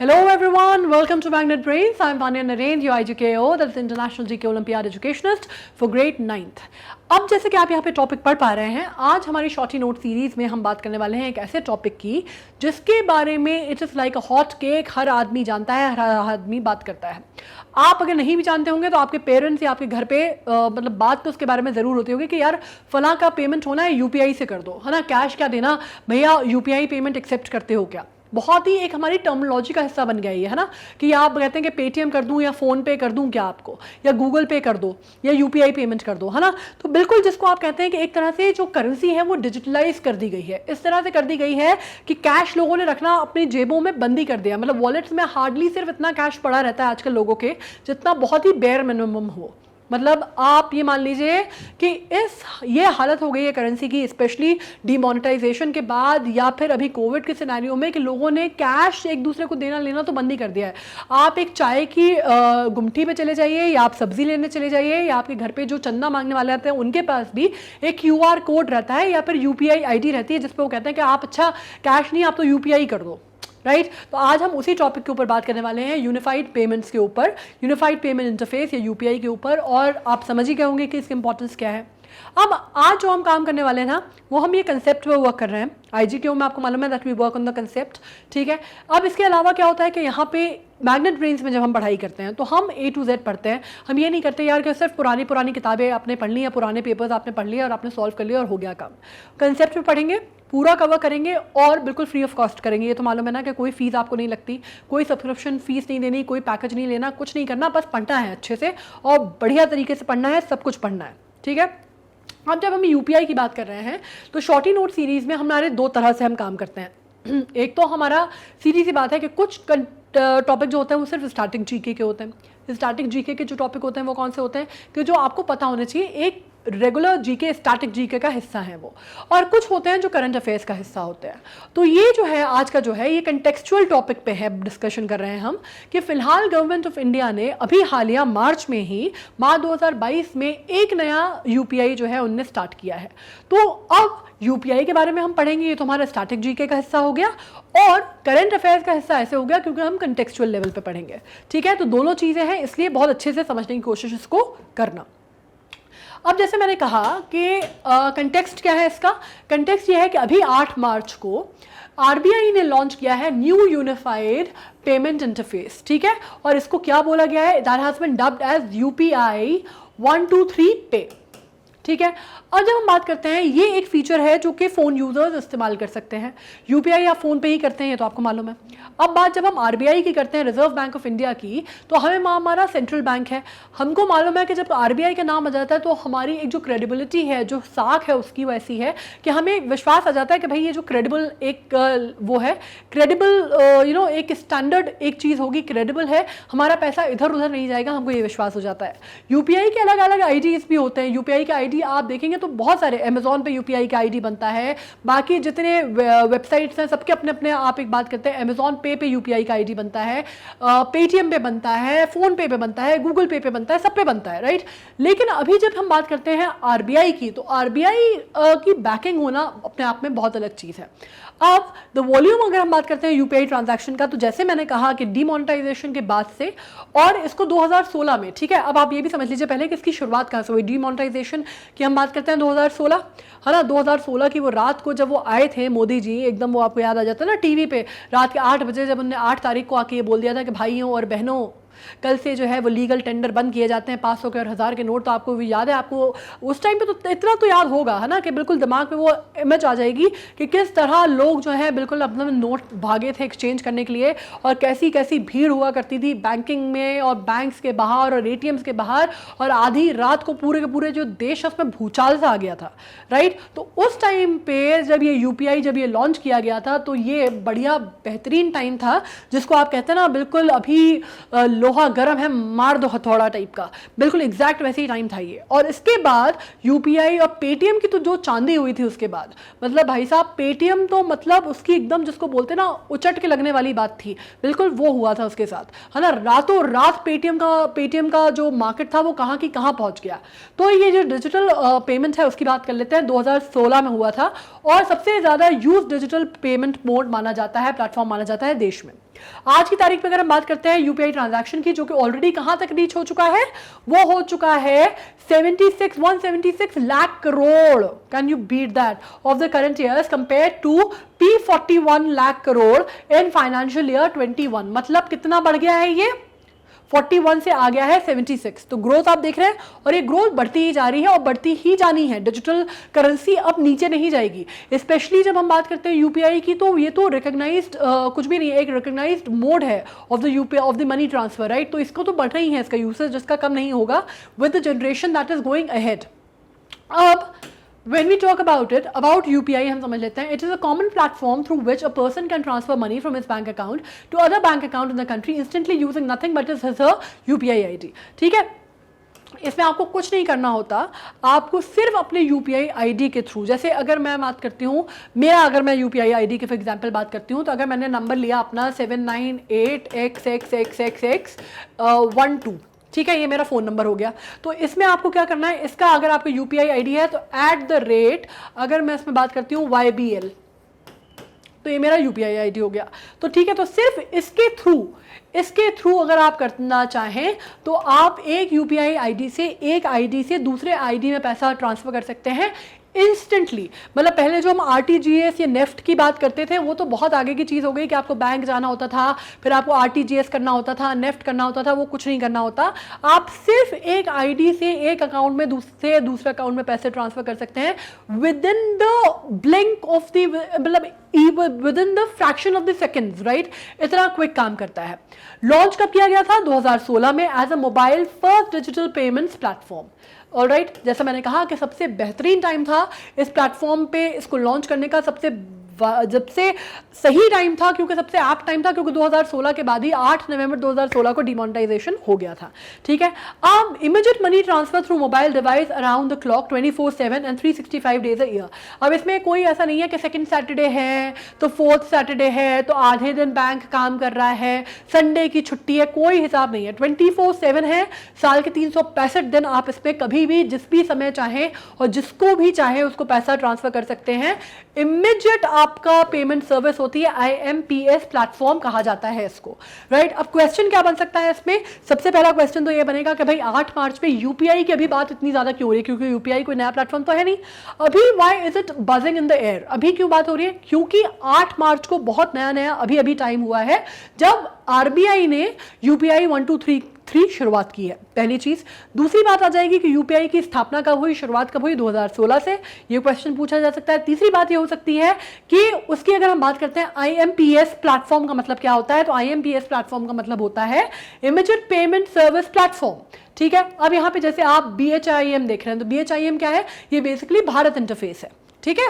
Hello everyone, welcome to Magnet Brains. I'm Vanya Naren, your IGKO, that's International GK Olympiad Educationist for grade 9th. अब जैसे कि आप यहाँ पे topic पढ़ पा रहे हैं, आज हमारी शॉर्टी नोट सीरीज में हम बात करने वाले हैं एक ऐसे टॉपिक की जिसके बारे में it is like a hot cake, हर आदमी जानता है, हर आदमी बात करता है। आप अगर नहीं भी जानते होंगे तो आपके पेरेंट्स या आपके घर पे मतलब बात तो उसके बारे में ज़रूर होती होगी कि यार फला का पेमेंट होना है यूपीआई से कर दो, है ना, कैश क्या देना भैया, यूपीआई पेमेंट एक्सेप्ट करते हो क्या। बहुत ही एक हमारी टर्मिनोलॉजी का हिस्सा बन गया है ना, कि आप कहते हैं कि पेटीएम कर दूं या फ़ोन पे कर दूं क्या आपको, या गूगल पे कर दो या यूपीआई पेमेंट कर दो, है ना। तो बिल्कुल जिसको आप कहते हैं कि एक तरह से जो करेंसी है वो डिजिटलाइज कर दी गई है, इस तरह से कर दी गई है कि कैश लोगों ने रखना अपनी जेबों में बंदी कर दिया। मतलब वॉलेट्स में हार्डली सिर्फ इतना कैश पड़ा रहता है आजकल लोगों के जितना बहुत ही बेयर मिनिमम हो। मतलब आप ये मान लीजिए कि ये हालत हो गई है करेंसी की, स्पेशली डीमोनेटाइजेशन के बाद या फिर अभी कोविड के सिनेरियो में, कि लोगों ने कैश एक दूसरे को देना लेना तो बंद ही कर दिया है। आप एक चाय की गुमटी पे चले जाइए, या आप सब्जी लेने चले जाइए, या आपके घर पे जो चंदा मांगने वाले आते हैं उनके पास भी एक क्यूआर कोड रहता है या फिर यूपीआई आईडी रहती है, जिसपे वो कहते हैं कि आप अच्छा कैश नहीं, आप तो यूपीआई कर दो, राइट। तो आज हम उसी टॉपिक के ऊपर बात करने वाले हैं, यूनिफाइड पेमेंट्स के ऊपर, यूनिफाइड पेमेंट इंटरफेस या यूपीआई के ऊपर, और आप समझ ही गए होंगे कि इसकी इंपॉर्टेंस क्या है। अब आज जो हम काम करने वाले हैं ना, वो हम ये कंसेप्ट पे वर्क कर रहे हैं। आईजीक्यू में आपको मालूम है that we work on the concept, ठीक है। अब इसके अलावा क्या होता है कि यहाँ पे मैग्नेट ब्रेन्स में जब हम पढ़ाई करते हैं तो हम A to Z पढ़ते हैं। हम ये नहीं करते यार कि सिर्फ पुरानी किताबें आपने पढ़ ली या पुराने पेपर्स आपने पढ़ लिए और आपने सॉल्व कर लिया और हो गया काम। कंसेप्ट पे पढ़ेंगे, पूरा कवर करेंगे और बिल्कुल फ्री ऑफ कॉस्ट करेंगे। ये तो मालूम है ना कि कोई फीस आपको नहीं लगती, कोई सब्सक्रिप्शन फीस नहीं देनी, कोई पैकेज नहीं लेना, कुछ नहीं करना, बस पढ़ना है अच्छे से और बढ़िया तरीके से पढ़ना है, सब कुछ पढ़ना है, ठीक है। अब जब हम यूपीआई की बात कर रहे हैं तो शॉर्टी नोट सीरीज में हमारे दो तरह से हम काम करते हैं। एक तो हमारा सीधी सी बात है कि कुछ टॉपिक जो होते हैं वो सिर्फ स्टैटिक जीके के होते हैं। स्टैटिक जीके के जो टॉपिक होते हैं वो कौन से होते हैं कि जो आपको पता होने चाहिए, एक रेगुलर जीके स्टैटिक जीके का हिस्सा है वो, और कुछ होते हैं जो करंट अफेयर्स का हिस्सा होते हैं। तो ये जो है आज का जो है ये कंटेक्चुअल टॉपिक पे है, डिस्कशन कर रहे हैं हम कि फिलहाल गवर्नमेंट ऑफ इंडिया ने अभी हालिया मार्च में ही, मार्च 2022 में एक नया यूपीआई जो है उनने स्टार्ट किया है। तो अब यूपीआई के बारे में हम पढ़ेंगे, ये तो हमारा स्टैटिक जीके का हिस्सा हो गया, और करंट अफेयर्स का हिस्सा ऐसे हो गया क्योंकि हम कंटेक्चुअल लेवल पे पढ़ेंगे, ठीक है। तो दोनों चीज़ें हैं, इसलिए बहुत अच्छे से समझने की कोशिश इसको करना। अब जैसे मैंने कहा कि कंटेक्स्ट क्या है इसका, कंटेक्स्ट ये है कि अभी 8 मार्च को आरबीआई ने लॉन्च किया है न्यू यूनिफाइड पेमेंट इंटरफेस, ठीक है, और इसको क्या बोला गया है, that has been dubbed as UPI 123 pay, ठीक है। और जब हम बात करते हैं, ये एक फीचर है जो कि फ़ोन यूज़र्स इस्तेमाल कर सकते हैं। यूपीआई आप फ़ोन पे ही करते हैं, ये तो आपको मालूम है। अब बात जब हम आरबीआई की करते हैं, रिजर्व बैंक ऑफ इंडिया की, तो हमें हमारा सेंट्रल बैंक है। हमको मालूम है कि जब आरबीआई का नाम आ जाता है तो हमारी एक जो क्रेडिबिलिटी है, जो साख है उसकी वैसी है कि हमें विश्वास आ जाता है कि भाई ये जो क्रेडिबल एक वो है, क्रेडिबल एक स्टैंडर्ड एक चीज़ होगी, क्रेडिबल है, हमारा पैसा इधर उधर नहीं जाएगा, हमको ये विश्वास हो जाता है। यूपीआई के अलग अलग आईडीज़ भी होते हैं। यूपीआई के आईडी आप देखेंगे तो बहुत सारे, अमेजॉन पे यूपीआई का आईडी बनता है, बाकी जितने वेबसाइट्स हैं सबके अपने अपने, आप एक बात करते हैं, अमेजॉन पे यूपीआई का आईडी बनता है, पेटीएम पे बनता है, फोन पे बनता है, गूगल पे बनता है, सब पे बनता है, राइट। लेकिन अभी जब हम बात करते हैं आरबीआई की, तो आरबीआई की बैकिंग होना अपने आप में बहुत अलग चीज़ है। अब द वॉल्यूम अगर हम बात करते हैं यूपीआई ट्रांजैक्शन का, तो जैसे मैंने कहा कि डीमोनेटाइजेशन के बाद से, और इसको 2016 में, ठीक है। अब आप ये भी समझ लीजिए पहले कि इसकी शुरुआत कहाँ से हुई। डीमोनेटाइजेशन की हम बात करते हैं 2016, है ना। 2016 की वो रात को जब वो आए थे मोदी जी, एकदम वो आपको याद आ जाता है ना टीवी पे रात के 8 बजे, जब उन्होंने 8 तारीख को आके ये बोल दिया था कि भाइयों और बहनों कल से जो है वो लीगल टेंडर बंद किए जाते हैं, 500 के और 1000 के नोट। तो आपको भी याद है, आपको उस टाइम पे तो इतना तो याद होगा, है ना, कि बिल्कुल दिमाग में वो इमेज आ जाएगी कि किस तरह लोग जो है बिल्कुल अपना नोट भागे थे एक्सचेंज करने के लिए, और कैसी कैसी भीड़ हुआ करती थी बैंकिंग में और बैंक्स के बाहर और एटीएम्स के बाहर, और आधी रात को पूरे के पूरे जो देश है उसमें भूचाल सा आ गया था, राइट। तो उस टाइम पे जब ये यूपीआई जब ये लॉन्च किया गया था तो ये बढ़िया बेहतरीन टाइम था, जिसको आप कहते हैं ना बिल्कुल अभी लोहा गर्म है मार दो हथौड़ा टाइप का, बिल्कुल एग्जैक्ट वैसे ही टाइम था ये। और इसके बाद यूपीआई और पेटीएम की तो जो चांदी हुई थी उसके बाद, मतलब भाई साहब पेटीएम तो मतलब उसकी एकदम जिसको बोलते ना उचट के लगने वाली बात थी, बिल्कुल वो हुआ था उसके साथ, है ना। रातों रात पेटीएम का जो मार्केट था वो कहाँ की कहाँ पहुंच गया। तो ये जो डिजिटल पेमेंट है उसकी बात कर लेते हैं। 2016 में हुआ था और सबसे ज्यादा यूज डिजिटल पेमेंट मोड माना जाता है, प्लेटफॉर्म माना जाता है देश में। आज की तारीख में अगर हम बात करते हैं यूपीआई ट्रांजैक्शन की, जो कि ऑलरेडी कहां तक रीच हो चुका है, वो हो चुका है 176 lakh crore. Can you beat that of the current years compare to P41 lakh crore in financial year 21. मतलब कितना बढ़ गया है ये, 41 से आ गया है 76. तो ग्रोथ आप देख रहे हैं, और ये ग्रोथ बढ़ती ही जा रही है और बढ़ती ही जानी है. डिजिटल करेंसी अब नीचे नहीं जाएगी. स्पेशली जब हम बात करते हैं यूपीआई की, तो ये तो रिकॉग्नाइज्ड कुछ भी नहीं है, एक रिकॉग्नाइज्ड मोड है of the UPI, of the money transfer, right. तो इसको तो बढ़ रही है, इसका यूसेज जिसका कम नहीं होगा with the generation that is going ahead. अब when we talk about it, about UPI हम समझ लेते हैं. It is a common platform through which a person can transfer money from his bank account to other bank account in the country instantly using nothing but his her UPI ID. ठीक है, इसमें आपको कुछ नहीं करना होता, आपको सिर्फ अपने UPI ID के थ्रू, जैसे अगर मैं बात करती हूँ मेरा, अगर मैं UPI ID के फॉर एग्जांपल बात करती हूँ, तो अगर मैंने नंबर लिया अपना 798XXXXX12, ठीक है, ये मेरा फोन नंबर हो गया. तो इसमें आपको क्या करना है, इसका अगर आपका यूपीआई आईडी है तो @ अगर मैं इसमें बात करती हूँ YBL, तो ये मेरा यूपीआई आईडी हो गया. तो ठीक है, तो सिर्फ इसके थ्रू अगर आप करना चाहें तो आप एक यूपीआई आईडी से, एक आईडी से दूसरे आईडी में पैसा ट्रांसफर कर सकते हैं इंस्टेंटली. मतलब पहले जो हम आरटीजीएस या नेफ्ट की बात करते थे, वो तो बहुत आगे की चीज़ हो गई कि आपको बैंक जाना होता था, फिर आपको आरटीजीएस करना होता था, नेफ्ट करना होता था. वो कुछ नहीं करना होता, आप सिर्फ एक आईडी से एक अकाउंट में दूसरे अकाउंट में पैसे ट्रांसफर कर सकते हैं within the blink of the, मतलब within the fraction of the seconds, right. इतना क्विक काम करता है. लॉन्च कब किया गया था, 2016 में, as a mobile first digital payments platform. Alright, जैसा मैंने कहा कि सबसे बेहतरीन टाइम था इस प्लेटफॉर्म पे इसको लॉन्च करने का, जब से सही टाइम था, क्योंकि सबसे ऐप्ट टाइम था, क्योंकि 2016 के बाद ही 8 नवंबर 2016 को डिमोनेटाइजेशन हो गया था. ठीक है, अब immediate money transfer through mobile device around the clock 24/7 and 365 days a year. अब इसमें कोई ऐसा नहीं है कि सेकंड सैटरडे है तो फोर्थ सैटरडे है तो आधे दिन बैंक काम कर रहा है, संडे की छुट्टी है, कोई हिसाब नहीं है. 24/7 है, साल के 365 दिन आप इसमें कभी भी जिस भी समय चाहें और जिसको भी चाहे उसको पैसा ट्रांसफर कर सकते हैं. इमीडिएट आपका पेमेंट सर्विस होती है, IMPS प्लेटफॉर्म कहा जाता है इसको, राइट. अब क्वेश्चन क्या बन सकता है इसमें, सबसे पहला क्वेश्चन तो ये बनेगा कि भाई 8 मार्च पे यूपीआई की अभी बात इतनी ज्यादा क्यों हो रही है, क्योंकि यूपीआई कोई नया प्लेटफॉर्म तो है नहीं अभी. Why is it buzzing in the air, अभी क्यों बात हो रही है, क्योंकि 8 मार्च को बहुत नया अभी टाइम हुआ है जब आरबीआई ने यूपीआई 1 2 3 शुरुआत की है. पहली चीज. दूसरी बात आ जाएगी कि यूपीआई की स्थापना कब हुई, शुरुआत कब हुई, 2016 से. ये क्वेश्चन पूछा जा सकता है. तीसरी बात ये हो सकती है कि उसकी अगर हम बात करते हैं IMPS प्लेटफॉर्म का मतलब क्या होता है, तो IMPS प्लेटफॉर्म का मतलब होता है इमीडिएट पेमेंट सर्विस प्लेटफॉर्म. ठीक है, अब यहाँ पे जैसे आप BHIM देख रहे हैं, तो BHIM क्या है, ये बेसिकली भारत इंटरफेस है. ठीक है,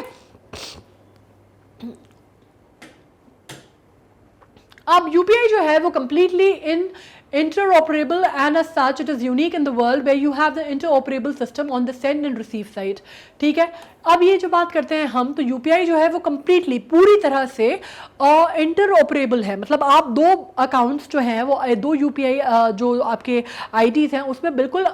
अब यूपीआई जो है वो completely interoperable and as such it is unique in the world where you have the interoperable system on the send and receive side. ठीक है, अब ये जो बात करते हैं हम, तो यूपीआई जो है वो कंप्लीटली पूरी तरह से इंटरऑपरेबल है. मतलब आप दो अकाउंट्स जो हैं वो दो यूपीआई जो आपके आईडीज हैं उसमें बिल्कुल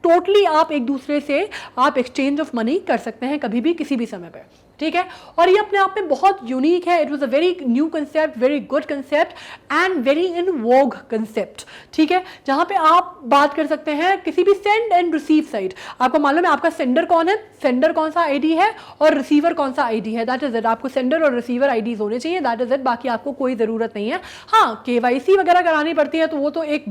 टोटली आप एक दूसरे से आप एक्सचेंज ऑफ मनी कर सकते हैं कभी भी किसी भी समय पे. ठीक है, और ये अपने आप में बहुत यूनिक है. It was a very new concept, very good concept and very in Vogue concept. ठीक है, जहां पे आप बात कर सकते हैं किसी भी सेंड एंड रिसीव साइड. आपको मालूम है आपका सेंडर कौन है, सेंडर कौन सा आईडी है और रिसीवर कौन सा आईडी है, दैट इज इट. आपको सेंडर और रिसीवर आईडीज होने चाहिए, दैट इज इट. बाकी आपको कोई जरूरत नहीं है. हाँ, केवाईसी वगैरह करानी पड़ती है, तो वो तो एक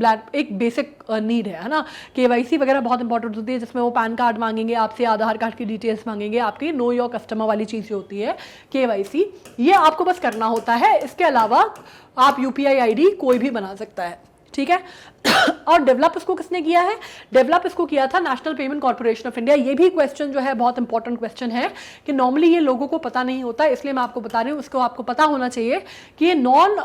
बेसिक नीड है ना. केवाईसी वगैरह बहुत इंपॉर्टेंट होती है, जिसमें वो पैन कार्ड मांगेंगे आपसे, आधार कार्ड की डिटेल्स मांगेंगे, आपकी नो योर कस्टमर वाली चीज होती है केवाईसी, ये आपको बस करना होता है. इसके अलावा आप यूपीआई आईडी कोई भी बना सकता है. ठीक है, और डेवलप इसको किसने किया है, डेवलप इसको किया था national payment corporation of India. ये भी क्वेश्चन जो है बहुत इंपॉर्टेंट क्वेश्चन है कि नॉर्मली ये लोगों को पता नहीं होता, इसलिए मैं आपको बता रही हूँ. उसको आपको पता होना चाहिए कि ये नॉन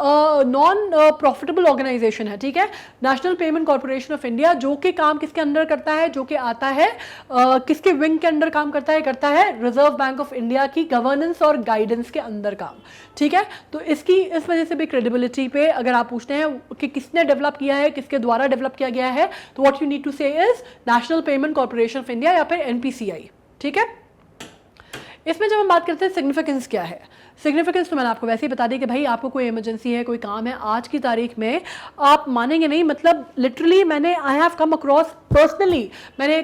प्रॉफिटेबल ऑर्गेनाइजेशन है. ठीक है, national payment corporation of India जो कि काम किसके अंडर करता है, जो कि आता है किसके विंग के अंडर काम करता है रिजर्व बैंक ऑफ इंडिया की गवर्नेंस और गाइडेंस के अंदर काम. ठीक है, तो इसकी इस वजह से भी क्रेडिबिलिटी पे अगर आप पूछते हैं कि किसने डेवलप किया है, किसके द्वारा डेवलप किया गया है, तो व्हाट यू नीड टू से is national payment corporation of India या फिर NPCI. ठीक है, इसमें जब हम बात करते हैं सिग्निफिकेंस क्या है, सिग्निफिकेंस तो मैंने आपको वैसे ही बता दी कि भाई आपको कोई इमरजेंसी है, कोई काम है, आज की तारीख में आप मानेंगे नहीं, मतलब लिटरली मैंने I have come across personally, मैंने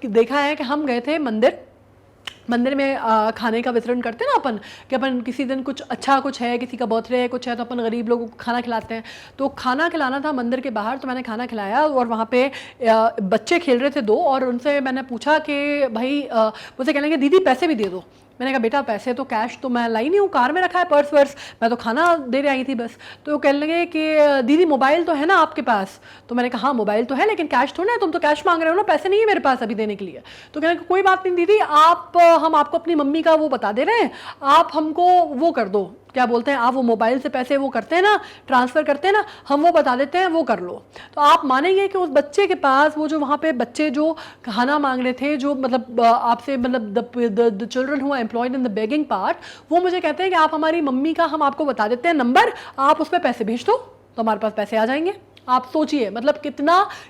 देखा है कि हम गए थे मंदिर में खाने का वितरण करते हैं ना अपन, कि अपन किसी दिन कुछ अच्छा कुछ है, किसी का बर्थडे है, कुछ है, तो अपन गरीब लोगों को खाना खिलाते हैं। तो खाना खिलाना था मंदिर के बाहर, तो मैंने खाना खिलाया और वहाँ पे बच्चे खेल रहे थे 2, और उनसे मैंने पूछा कि भाई मुझसे कहने लगे दीदी पैसे भी दे दो। मैंने कहा बेटा पैसे तो कैश तो मैं लाई नहीं हूँ, कार में रखा है पर्स वर्स, मैं तो खाना दे आई थी बस। तो कहने लगे कि दीदी मोबाइल तो है ना आपके पास? तो मैंने कहा हाँ मोबाइल तो है, लेकिन कैश थोड़ा है, तुम तो कैश मांग रहे हो ना, पैसे नहीं है मेरे पास अभी देने के लिए। तो कहने लगे कोई बात नहीं दीदी, हम आपको अपनी मम्मी का वो बता दे रहे हैं, आप हमको वो कर दो, क्या बोलते हैं आप, वो मोबाइल से पैसे वो करते हैं ना, ट्रांसफ़र करते हैं ना, हम वो बता देते हैं, वो कर लो। तो आप मानेंगे कि उस बच्चे के पास, वो जो वहाँ पे बच्चे जो खाना मांग रहे थे, जो मतलब आपसे मतलब the children who are employed in the begging part, वो मुझे कहते हैं कि आप हमारी मम्मी का हम आपको बता देते हैं नंबर, आप उस पर पैसे भेज दो तो हमारे पास पैसे आ जाएंगे। आप सोचिए मतलब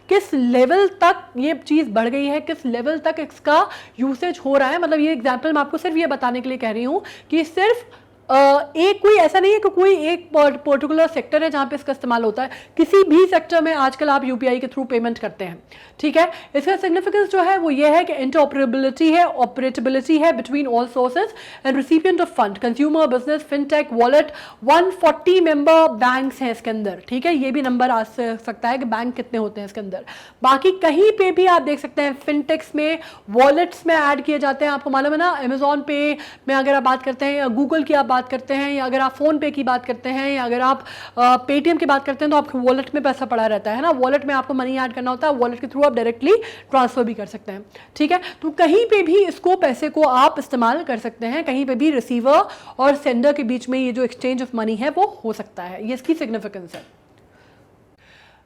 किस लेवल तक ये चीज़ बढ़ गई है, किस लेवल तक इसका यूसेज हो रहा है। मतलब ये एग्जाम्पल मैं आपको सिर्फ ये बताने के लिए कह रही हूँ कि सिर्फ एक कोई ऐसा नहीं है कि कोई एक पर्टिकुलर सेक्टर है जहाँ पे इसका इस्तेमाल होता है, किसी भी सेक्टर में आजकल आप यूपीआई के थ्रू पेमेंट करते हैं, ठीक है। इसका सिग्निफिकेंस जो है वो ये है कि इंटरऑपरेबिलिटी है, ऑपरेटेबिलिटी है between all sources and recipient of fund, consumer, business, fintech, wallet. 140 member banks हैं इसके अंदर, ठीक है। ये भी नंबर आ सकता है कि बैंक कितने होते हैं इसके अंदर। बाकी कहीं पे भी आप देख सकते हैं फिनटेक्स में, वॉलेट्स में ऐड किए जाते हैं। आपको मालूम है ना, अमेजॉन पे में अगर आप बात करते हैं, या गूगल की आप बात करते हैं, या अगर आप फोन पे की बात करते हैं, या अगर आप पेटीएम की बात करते हैं, तो आपके वॉलेट में पैसा पड़ा रहता है ना, वॉलेट में आपको मनी ऐड करना होता है, वॉलेट के थ्रू आप डायरेक्टली ट्रांसफर भी कर सकते हैं, ठीक है। तो कहीं पे भी इसको पैसे को आप इस्तेमाल कर सकते हैं, कहीं पे भी रिसीवर और सेंडर के बीच में ये जो एक्सचेंज ऑफ मनी है वो हो सकता है, ये इसकी सिग्निफिकेंस है।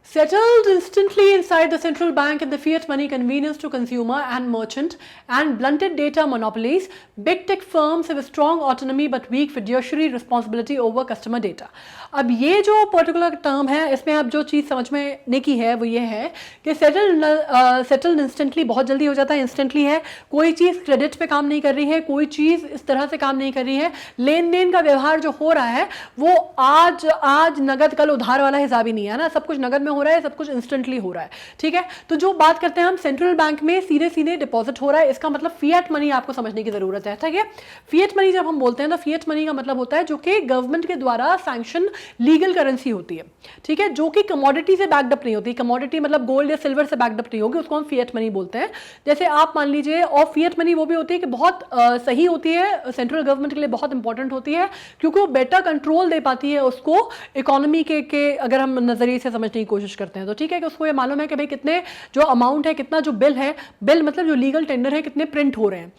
Settled instantly inside the central bank and the fiat money convenience to consumer and merchant and blunted data monopolies, big tech firms have a strong autonomy but weak fiduciary responsibility over customer data. अब ये जो particular term है, इसमें अब जो चीज़ समझ में ने की है वो ये है कि सेटल्ड इंस्टेंटली बहुत जल्दी हो जाता है, इंस्टेंटली है, कोई चीज़ क्रेडिट पे काम नहीं कर रही है, कोई चीज़ इस तरह से काम नहीं कर रही है, लेन देन का व्यवहार जो हो रहा है वो आज नगद कल उधार वाला हिसाब ही नहीं है ना, सब कुछ नगद में हो रहा है, सब कुछ इंस्टेंटली हो रहा है, ठीक है। तो जो बात करते हैं हम सेंट्रल बैंक में सीधे सीधे डिपॉजिट हो रहा है, इसका मतलब फिएट मनी आपको समझने की जरूरत है, ठीक है। फिएट मनी जब हम बोलते हैं तो फिएट मनी का मतलब होता है जो कि गवर्नमेंट के द्वारा सैंक्शन लीगल करेंसी होती है, ठीक है, जो कि कमोडिटी से बैकअप नहीं होती। कमोडिटी मतलब गोल्ड या सिल्वर से बैकअप नहीं होगी, उसको हम फिएट मनी बोलते हैं। जैसे आप मान लीजिए, और फिएट मनी वो भी होती है कि बहुत सही होती है, सेंट्रल गवर्नमेंट के लिए बहुत इंपॉर्टेंट होती है, क्योंकि वो बेटर कंट्रोल दे पाती है उसको इकोनॉमी के अगर हम नजरिए से समझने की कोशिश करते हैं तो, ठीक है, कि उसको ये मालूम है कि भाई कितने जो अमाउंट है, कितना जो बिल है, बिल मतलब जो लीगल टेंडर है, कितने प्रिंट हो रहे हैं।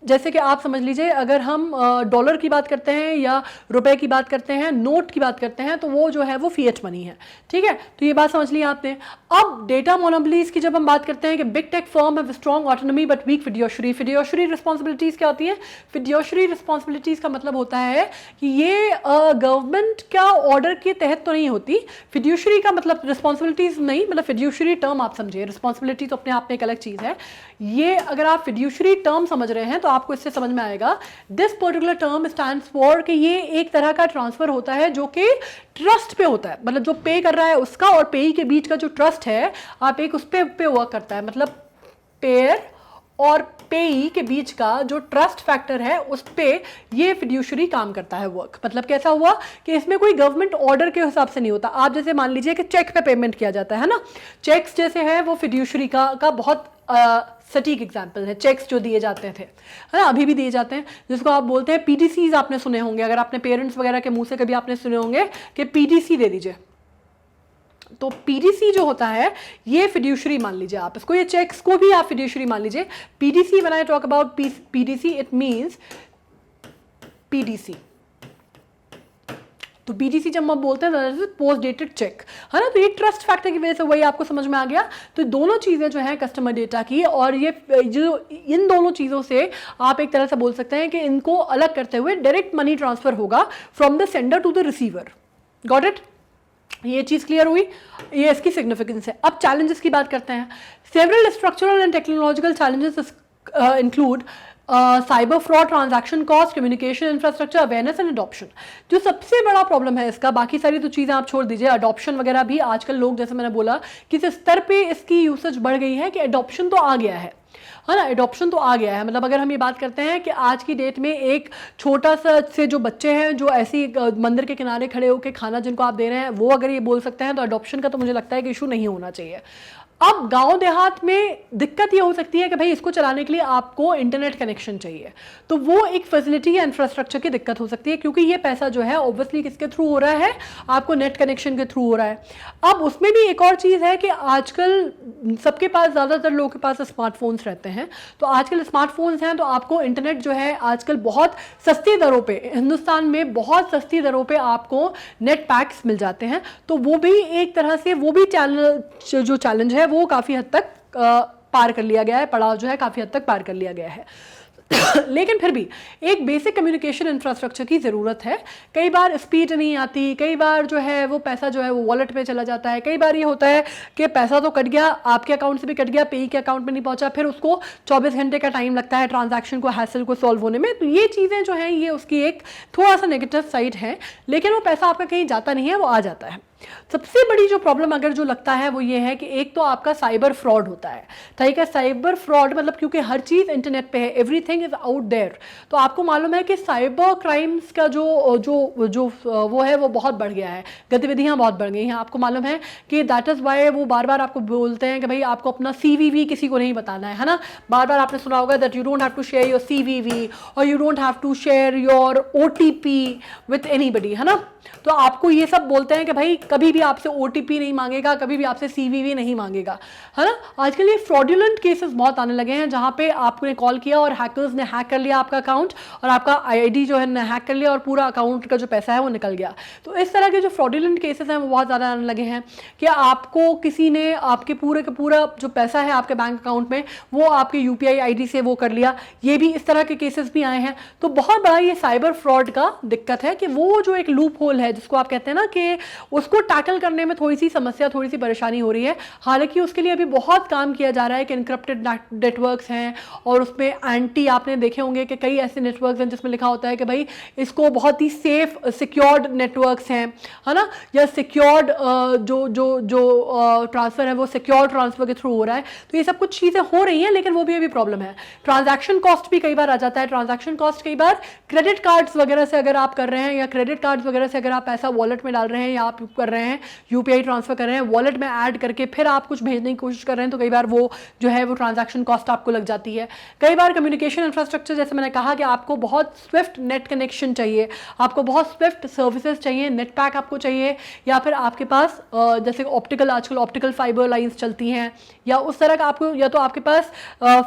जैसे कि आप समझ लीजिए, अगर हम डॉलर की बात करते हैं या रुपए की बात करते हैं, नोट की बात करते हैं, तो वो जो है वो फिएट मनी है, ठीक है। तो ये बात समझ ली आपने। अब डेटा मोनोपोलीज की जब हम बात करते हैं कि big tech firm have strong autonomy but weak fiduciary responsibilities क्या होती है? फिड्यूशरी रिस्पॉन्सिबिलिटीज का मतलब होता है कि ये गवर्नमेंट का ऑर्डर के तहत तो नहीं होती। फिड्यूशरी का मतलब रिस्पॉन्सिबिलिटीज नहीं, मतलब फिड्यूशरी टर्म आप समझिए, रिस्पॉन्सिबिलिटी तो अपने आप में एक अलग चीज है। ये अगर आप फिड्यूशरी टर्म समझ रहे हैं तो आपको इससे समझ में आएगा, this particular term stands for कि ये एक तरह का ट्रांसफर होता है जो कि ट्रस्ट पे होता है, मतलब जो पे कर रहा है उसका और पेई के बीच का जो ट्रस्ट है, आप एक उस पे वर्क करता है, मतलब पेयर और पेई के बीच का जो ट्रस्ट फैक्टर है उस पे ये फिड्यूशरी काम करता है वर्क। मतलब कैसा हुआ कि इसमें कोई गवर्नमेंट ऑर्डर के हिसाब से नहीं होता। आप जैसे मान लीजिए कि चेक पे पेमेंट किया जाता है ना, चेक्स जैसे है वो फिड्यूशरी का बहुत सटीक एग्जाम्पल है। चेक्स जो दिए जाते थे, है ना, अभी भी दिए जाते हैं, जिसको आप बोलते हैं पीटीसीज। आपने सुने होंगे, अगर आपने पेरेंट्स वगैरह के मुंह से कभी आपने सुने होंगे कि पीटीसी दे दीजिए, तो पीडीसी जो होता है ये फिड्यूशरी मान लीजिए आप इसको, ये चेक्स को भी आप फिड्यूशरी मान लीजिए। PDC, when I talk about PDC it means PDC. तो पीडीसी जब हम बोलते हैं पोस्ट डेटेड चेक, है ना, तो ये ट्रस्ट फैक्टर की वजह से वही आपको समझ में आ गया। तो दोनों चीज़ें जो है कस्टमर डेटा की, और ये जो इन दोनों चीज़ों से आप एक तरह से बोल सकते हैं कि इनको अलग करते हुए डायरेक्ट मनी ट्रांसफर होगा from the sender to the receiver. Got it? ये चीज़ क्लियर हुई, ये इसकी सिग्निफिकेंस है। अब चैलेंजेस की बात करते हैं। Several structural and technological challenges include cyber fraud, transaction cost, communication infrastructure, awareness and adoption. जो सबसे बड़ा प्रॉब्लम है इसका, बाकी सारी तो चीज़ें आप छोड़ दीजिए, अडॉप्शन वगैरह भी आजकल लोग, जैसे मैंने बोला, किस स्तर पे इसकी यूसेज बढ़ गई है कि अडॉप्शन तो आ गया है ना, एडॉप्शन तो आ गया है। मतलब अगर हम ये बात करते हैं कि आज की डेट में एक छोटा सा से जो बच्चे हैं जो ऐसी मंदिर के किनारे खड़े होकर खाना जिनको आप दे रहे हैं, वो अगर ये बोल सकते हैं, तो अडॉप्शन का तो मुझे लगता है कि इशू नहीं होना चाहिए। अब गांव देहात में दिक्कत ये हो सकती है कि भाई इसको चलाने के लिए आपको इंटरनेट कनेक्शन चाहिए, तो वो एक फैसिलिटी या इंफ्रास्ट्रक्चर की दिक्कत हो सकती है, क्योंकि ये पैसा जो है ऑब्वियसली किसके थ्रू हो रहा है, आपको नेट कनेक्शन के थ्रू हो रहा है। अब उसमें भी एक और चीज़ है कि आजकल सबके पास, ज़्यादातर लोगों के पास स्मार्टफोन्स रहते हैं, तो आजकल स्मार्टफोन्स हैं तो आपको इंटरनेट जो है आजकल बहुत सस्ती दरों पे, हिंदुस्तान में बहुत सस्ती दरों पे आपको नेट पैक्स मिल जाते हैं। तो वो भी एक तरह से, वो भी जो चैलेंज है वो काफ़ी हद तक पार कर लिया गया है, पड़ाव जो है काफ़ी हद तक पार कर लिया गया है। लेकिन फिर भी एक बेसिक कम्युनिकेशन इंफ्रास्ट्रक्चर की ज़रूरत है। कई बार स्पीड नहीं आती, कई बार जो है वो पैसा जो है वो वॉलेट में चला जाता है, कई बार ये होता है कि पैसा तो कट गया, आपके अकाउंट से भी कट गया, पेई के अकाउंट में नहीं पहुंचा, फिर उसको 24 घंटे का टाइम लगता है ट्रांजैक्शन को, हैसल को सॉल्व होने में। तो ये चीज़ें जो हैं ये उसकी एक थोड़ा सा नेगेटिव साइड है, लेकिन वो पैसा आपका कहीं जाता नहीं है, वो आ जाता है। सबसे बड़ी जो प्रॉब्लम अगर जो लगता है वो ये है कि एक तो आपका साइबर फ्रॉड होता है। ठीक है, साइबर फ्रॉड मतलब क्योंकि हर चीज़ इंटरनेट पे है, एवरीथिंग इज आउट देयर, तो आपको मालूम है कि साइबर क्राइम्स का जो वो है वो बहुत बढ़ गया है, गतिविधियां बहुत बढ़ गई हैं। आपको मालूम है कि दैट इज़ वाई वो बार बार आपको बोलते हैं कि भाई आपको अपना CVV किसी को नहीं बताना है ना। बार बार आपने सुना होगा that you don't have to share your CVV और you don't have to share your OTP with anybody, है ना। तो आपको ये सब बोलते हैं कि भाई कभी भी आपसे OTP नहीं मांगेगा, कभी भी आपसे CVV नहीं मांगेगा, है ना। आजकल ये फ्रॉडुलेंट केसेस बहुत आने लगे हैं जहाँ पे आपने कॉल किया और हैकर्स ने हैक कर लिया आपका अकाउंट और आपका ID जो है हैक कर लिया और पूरा अकाउंट का जो पैसा है वो निकल गया। तो इस तरह के जो फ्रॉडुलेंट केसेस हैं वो बहुत ज़्यादा आने लगे हैं कि आपको किसी ने आपके पूरे का पूरा जो पैसा है आपके बैंक अकाउंट में वो आपके UPI ID से वो कर लिया। ये भी इस तरह के केसेस भी आए हैं। तो बहुत बड़ा ये साइबर फ्रॉड का दिक्कत है कि वो जो एक लूप होल है जिसको आप कहते हैं ना कि उसको टैकल करने में थोड़ी सी समस्या, थोड़ी सी परेशानी हो रही है। हालांकि उसके लिए अभी बहुत काम किया जा रहा है कि इनक्रप्टेड नेटवर्क्स हैं और उसमें एंटी, आपने देखे होंगे कि कई ऐसे नेटवर्क्स हैं जिसमें लिखा होता है कि भाई इसको बहुत ही सेफ सिक्योर्ड नेटवर्क्स हैं, है ना, या सिक्योर्ड जो जो जो ट्रांसफ़र है वो सिक्योर ट्रांसफ़र के थ्रू हो रहा है। तो ये सब कुछ चीज़ें हो रही हैं, लेकिन वो भी अभी प्रॉब्लम है। ट्रांजैक्शन कॉस्ट भी कई बार आ जाता है। ट्रांजैक्शन कॉस्ट कई बार क्रेडिट कार्ड्स वगैरह से अगर आप कर रहे हैं, या क्रेडिट कार्ड्स वगैरह से अगर आप पैसा वॉलेट में डाल रहे हैं, या आप कर रहे हैं UPI ट्रांसफर कर रहे हैं, वॉलेट में ऐड करके फिर आप कुछ भेजने की कोशिश कर रहे हैं, तो कई बार वो जो है वो ट्रांजैक्शन कॉस्ट आपको लग जाती है। कई बार कम्युनिकेशन इंफ्रास्ट्रक्चर, जैसे मैंने कहा कि आपको बहुत स्विफ्ट नेट कनेक्शन चाहिए, आपको बहुत स्विफ्ट सर्विसेज चाहिए, नेट पैक आपको चाहिए, या फिर आपके पास जैसे ऑप्टिकल, आजकल ऑप्टिकल फाइबर लाइंस चलती हैं, या उस तरह का आपको, या तो आपके पास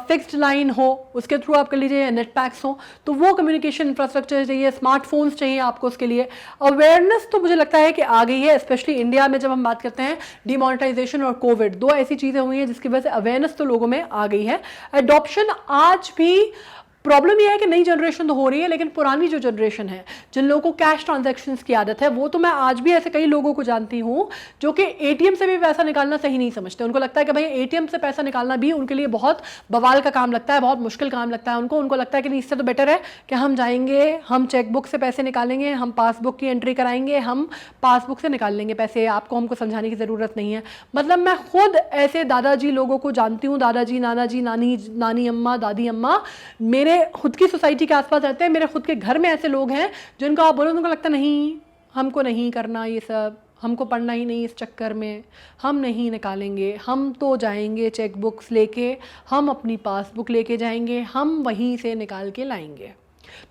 फिक्स्ड लाइन हो उसके थ्रू आप कर लीजिए, या नेट पैक्स हो, तो वो कम्युनिकेशन इंफ्रास्ट्रक्चर चाहिए, स्मार्टफोन्स चाहिए आपको उसके लिए। अवेयरनेस तो मुझे लगता है कि आ गई है, स्पेशली इंडिया में जब हम बात करते हैं, डिमोनेटाइजेशन और कोविड, दो ऐसी चीज़ें हुई हैं जिसकी वजह से अवेयरनेस तो लोगों में आ गई है। एडॉप्शन आज भी प्रॉब्लम यह है कि नई जनरेशन तो हो रही है, लेकिन पुरानी जो जनरेशन है, जिन लोगों को कैश ट्रांजैक्शंस की आदत है, वो तो मैं आज भी ऐसे कई लोगों को जानती हूँ जो कि ATM से भी पैसा निकालना सही नहीं समझते। उनको लगता है कि भाई ATM से पैसा निकालना भी उनके लिए बहुत बवाल का काम लगता है, बहुत मुश्किल काम लगता है उनको लगता है कि नहीं, इससे तो बेटर है कि हम जाएंगे, हम चेकबुक से पैसे निकालेंगे, हम पासबुक की एंट्री कराएंगे, हम पासबुक से निकाल लेंगे पैसे, आपको हमको समझाने की ज़रूरत नहीं है। मतलब मैं खुद ऐसे दादाजी लोगों को जानती हूँ, दादाजी, नाना जी, नानी अम्मा, दादी अम्मा, मेरे खुद की सोसाइटी के आसपास रहते हैं, मेरे खुद के घर में ऐसे लोग हैं जिनको आप बोलो उनको लगता नहीं, हमको नहीं करना ये सब, हमको पढ़ना ही नहीं इस चक्कर में, हम नहीं निकालेंगे, हम तो जाएंगे चेकबुक्स लेके, हम अपनी पासबुक लेके जाएंगे, हम वहीं से निकाल के लाएंगे।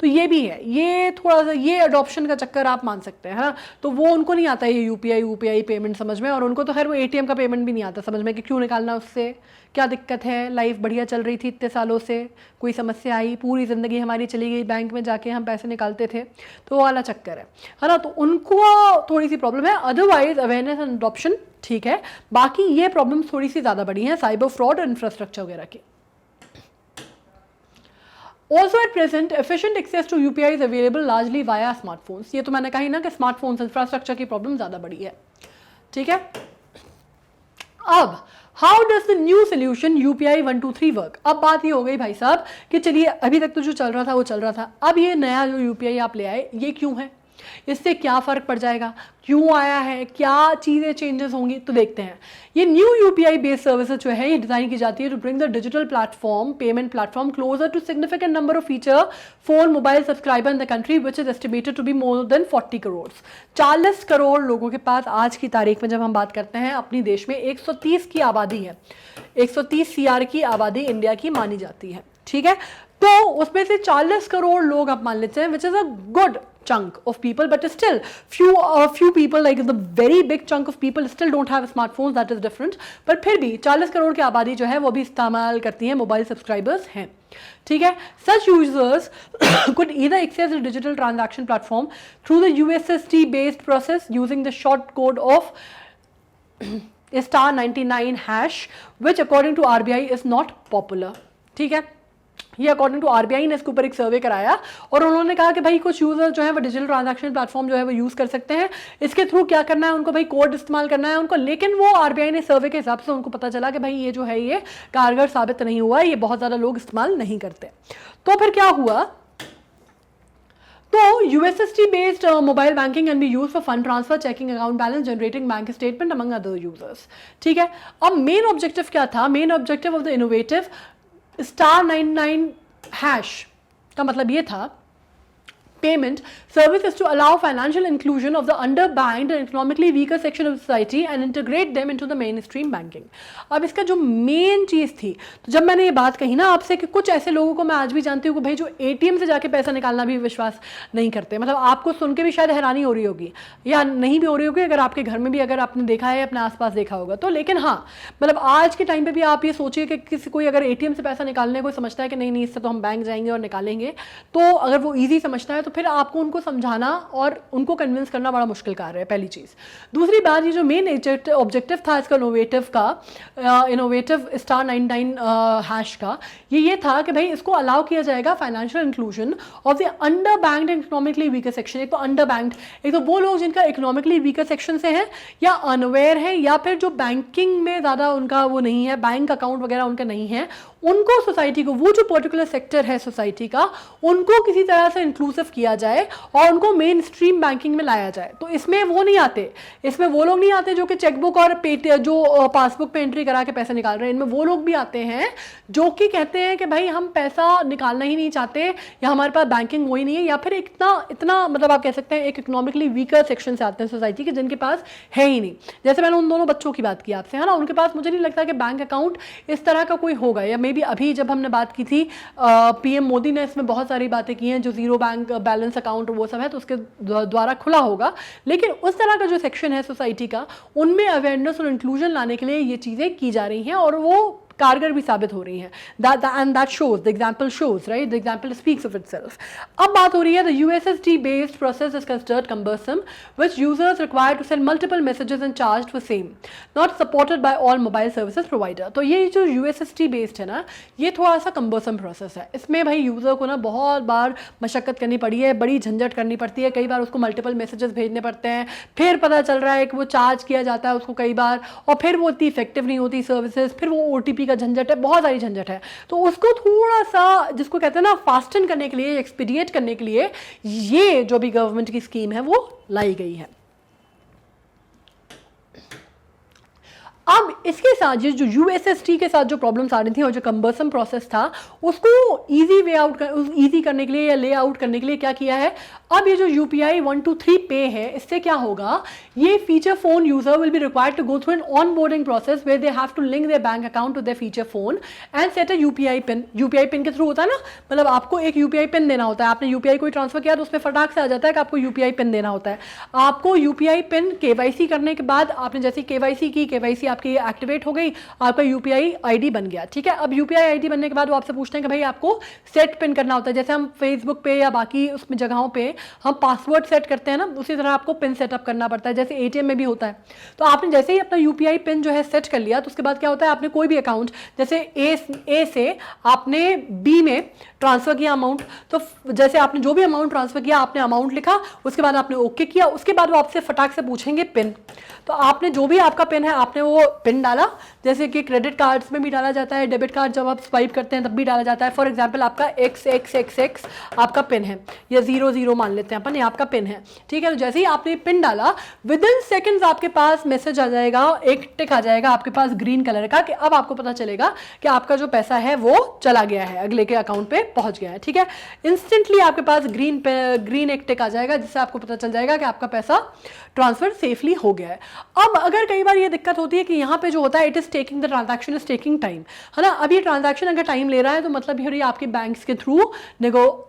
तो ये भी है, ये थोड़ा सा ये अडॉप्शन का चक्कर आप मान सकते हैं, है ना। तो वो उनको नहीं आता ये UPI पेमेंट समझ में, और उनको तो खैर वो ATM का पेमेंट भी नहीं आता समझ में कि क्यों निकालना, उससे क्या दिक्कत है, लाइफ बढ़िया चल रही थी इतने सालों से, कोई समस्या आई, पूरी ज़िंदगी हमारी चली गई, बैंक में जाके हम पैसे निकालते थे, तो वो वाला चक्कर है ना। तो उनको थोड़ी सी प्रॉब्लम है। अदरवाइज अवेयरनेस एंड अडॉप्शन ठीक है, बाकी ये प्रॉब्लम थोड़ी सी ज़्यादा बड़ी हैं, साइबर फ्रॉड और इंफ्रास्ट्रक्चर वगैरह की। Also at present, efficient access to UPI is available largely via smartphones. ये तो मैंने कहा ही ना कि स्मार्टफोन्स इंफ्रास्ट्रक्चर की प्रॉब्लम ज़्यादा बड़ी है, ठीक है। अब how does the new solution UPI 123 work? अब बात ये हो गई भाई साहब कि चलिए अभी तक तो जो चल रहा था वो चल रहा था, अब ये नया जो UPI आप ले आए ये क्यों है, इससे क्या फ़र्क पड़ जाएगा, क्यों आया है, क्या चीज़ें चेंजेस होंगी, तो देखते हैं। ये न्यू UPI बेस्ड सर्विसेज जो है ये डिज़ाइन की जाती है to bring the digital platform, payment platform closer to significant number of feature phone mobile subscriber in the country which is estimated to be more than 40 crore. 40 crore लोगों के पास आज की तारीख में जब हम बात करते हैं, अपनी देश में 130 की आबादी है, 130 CR की आबादी इंडिया की मानी जाती है, ठीक है। तो उसमें से 40 करोड़ लोग आप मान लेते हैं, which is a good chunk of people, but still few people, like the very big chunk of people still don't have smartphones, that is different, पर फिर भी 40 करोड़ की आबादी जो है वो भी इस्तेमाल करती है, मोबाइल सब्सक्राइबर्स हैं, ठीक है। such users could either access the digital transaction platform through the USSD based process using the short code of *99#, which according to RBI is not popular, ठीक है। ये अकॉर्डिंग टू RBI ने इसके ऊपर एक सर्वे कराया और उन्होंने कहा कि भाई कुछ यूजर जो है वो डिजिटल ट्रांजैक्शन प्लेटफॉर्म जो है वो यूज कर सकते हैं, इसके थ्रू क्या करना है उनको, भाई कोड इस्तेमाल करना है उनको, लेकिन वो RBI ने सर्वे के हिसाब से उनको पता चला कि भाई ये जो है ये कारगर साबित नहीं हुआ, ये बहुत ज़्यादा लोग इस्तेमाल नहीं करते। तो फिर क्या हुआ, तो USSD based mobile banking can be used for fund transfer, checking account balance, generating bank statement among other users, ठीक है। अब मेन ऑब्जेक्टिव क्या था, main objective of the innovative *99# का मतलब ये था, payment service is to allow financial inclusion of the underbanked and economically weaker section of society and integrate them into the mainstream banking। अब इसका जो मेन चीज़ थी, तो जब मैंने ये बात कही ना आपसे कि कुछ ऐसे लोगों को मैं आज भी जानती हूँ कि भाई जो ATM से जाके पैसा निकालना भी विश्वास नहीं करते, मतलब आपको सुन के भी शायद हैरानी हो रही होगी या नहीं भी हो रही होगी, अगर आपके घर में भी अगर आपने देखा है, अपने आसपास देखा होगा तो, लेकिन हाँ मतलब आज के टाइम पर भी आप ये सोचिए कि किसी कोई अगर ATM से पैसा निकालने को समझता है कि नहीं इससे तो हम बैंक जाएंगे और निकालेंगे, तो अगर वो ईजी समझता है तो फिर आपको उनको समझाना और उनको कन्विंस करना बड़ा मुश्किल कार्य है, पहली चीज़। दूसरी बात, ये जो मेन ऑब्जेक्टिव था इसका इनोवेटिव *99# का, ये था कि भाई इसको अलाउ किया जाएगा financial inclusion of the under banked and economically weaker section. एक तो अंडर बैंक्ड, एक तो वो लोग जिनका इकोनॉमिकली वीकर सेक्शन से हैं या अनअवेयर है या फिर जो बैंकिंग में ज़्यादा उनका वो नहीं है, बैंक अकाउंट वगैरह उनका नहीं है, उनको सोसाइटी को, वो जो पर्टिकुलर सेक्टर है सोसाइटी का, उनको किसी तरह से इंक्लूसिव किया जाए और उनको मेन स्ट्रीम बैंकिंग में लाया जाए। तो इसमें वो नहीं आते, इसमें वो लोग नहीं आते जो कि चेकबुक और जो पासबुक पे एंट्री करा के पैसे निकाल रहे हैं, इनमें वो लोग भी आते हैं जो कि कहते हैं कि भाई हम पैसा निकालना ही नहीं चाहते या हमारे पास बैंकिंग वही नहीं है, या फिर इतना मतलब आप कह सकते हैं एक इकोनॉमिकली वीकर सेक्शन से आते हैं सोसाइटी के, जिनके पास है ही नहीं। जैसे मैंने उन दोनों बच्चों की बात की आपसे, है ना, उनके पास मुझे नहीं लगता कि बैंक अकाउंट इस तरह का कोई होगा, या मे बी अभी जब हमने बात की थी PM मोदी ने इसमें बहुत सारी बातें की हैं, जो जीरो बैंक बैलेंस अकाउंट वो सब है तो उसके द्वारा खुला होगा, लेकिन उस तरह का जो सेक्शन है सोसाइटी का, उनमें अवेयरनेस और इंक्लूजन लाने के लिए ये चीज़ें की जा रही हैं और वो कारगर भी साबित हो रही हैं। That shows, the example shows, right, the example speaks of itself. अब बात हो रही है, the USSD based process is considered cumbersome, which users require to send multiple messages and charged for same, not supported by all mobile services provider। तो ये जो USSD based है ना, ये थोड़ा सा cumbersome प्रोसेस है, इसमें भाई यूज़र को ना बहुत बार मशक्क़त करनी पड़ी है, बड़ी झंझट करनी पड़ती है, कई बार उसको मल्टीपल मैसेजेस भेजने पड़ते हैं, फिर पता चल रहा है कि वो चार्ज किया जाता है उसको कई बार, और फिर वो इतनी इफेक्टिव नहीं होती सर्विसेज, फिर वो OTP का झंझट है, बहुत सारी झंझट है। तो उसको थोड़ा सा, जिसको कहते हैं ना, फास्टन करने के लिए, एक्सपीडिएट करने के लिए ये जो भी गवर्नमेंट की स्कीम है वो लाई गई है। अब इसके साथ ये जो USSD के साथ जो प्रॉब्लम्स आ रही थी और जो कम्बर्सम प्रोसेस था, उसको ईजी करने के लिए या ले आउट करने के लिए क्या किया है, अब ये जो UPI 123 पे है, इससे क्या होगा, ये feature phone user will be required to go through an onboarding process where they have to link their bank account to their feature phone and set a UPI pin. UPI pin के through होता है ना, मतलब आपको एक UPI pin देना होता है, आपने UPI कोई ट्रांसफर किया तो उसमें फटाक से आ जाता है कि आपको UPI पिन देना होता है। आपको UPI पिन KYC करने के बाद, आपने जैसे KYC की, KYC आपकी एक्टिवेट हो गई, आपका UPI ID बन गया, ठीक है। अब UPI ID बनने के बाद वो आपसे पूछते हैं कि भाई आपको सेट पिन करना होता है, जैसे हम फेसबुक पे या बाकी उसमें जगहों पे हम पासवर्ड सेट करते हैं ना, उसी तरह आपको पिन सेटअप करना पड़ता है, जैसे ATM में भी होता है। तो आपने जैसे ही अपना UPI पिन जो है सेट कर लिया, तो उसके बाद क्या होता है, आपने कोई भी अकाउंट, जैसे A से आपने B में ट्रांसफर किया अमाउंट, तो जैसे आपने जो भी अमाउंट ट्रांसफर किया, आपने अमाउंट लिखा, उसके बाद आपने ओके किया, उसके बाद वो आपसे फटाक से पूछेंगे पिन, तो आपने जो भी आपका पिन है आपने वो पिन डाला, जैसे कि क्रेडिट कार्ड्स में भी डाला जाता है, डेबिट कार्ड जब आप स्वाइप करते हैं तब भी डाला जाता है। फॉर एग्जांपल आपका XXXX आपका पिन है, या 00 मान लेते हैं अपन, ये आपका पिन है, ठीक है। तो जैसे ही आपने पिन डाला, विद इन सेकेंड्स आपके पास मैसेज आ जाएगा, एक टिक आ जाएगा आपके पास ग्रीन कलर का, कि अब आपको पता चलेगा कि आपका जो पैसा है वो चला गया है, अगले के अकाउंट पे पहुंच गया है, ठीक है। इंस्टेंटली आपके पास ग्रीन एक टिक आ जाएगा, जिससे आपको पता चल जाएगा कि आपका पैसा ट्रांसफर सेफली हो गया है। अब अगर कई बार ये दिक्कत होती है कि यहाँ पे जो होता है, it is taking the transaction is taking time, है ना। अब ये ट्रांजैक्शन अगर टाइम ले रहा है तो मतलब ये आपके बैंक्स के थ्रू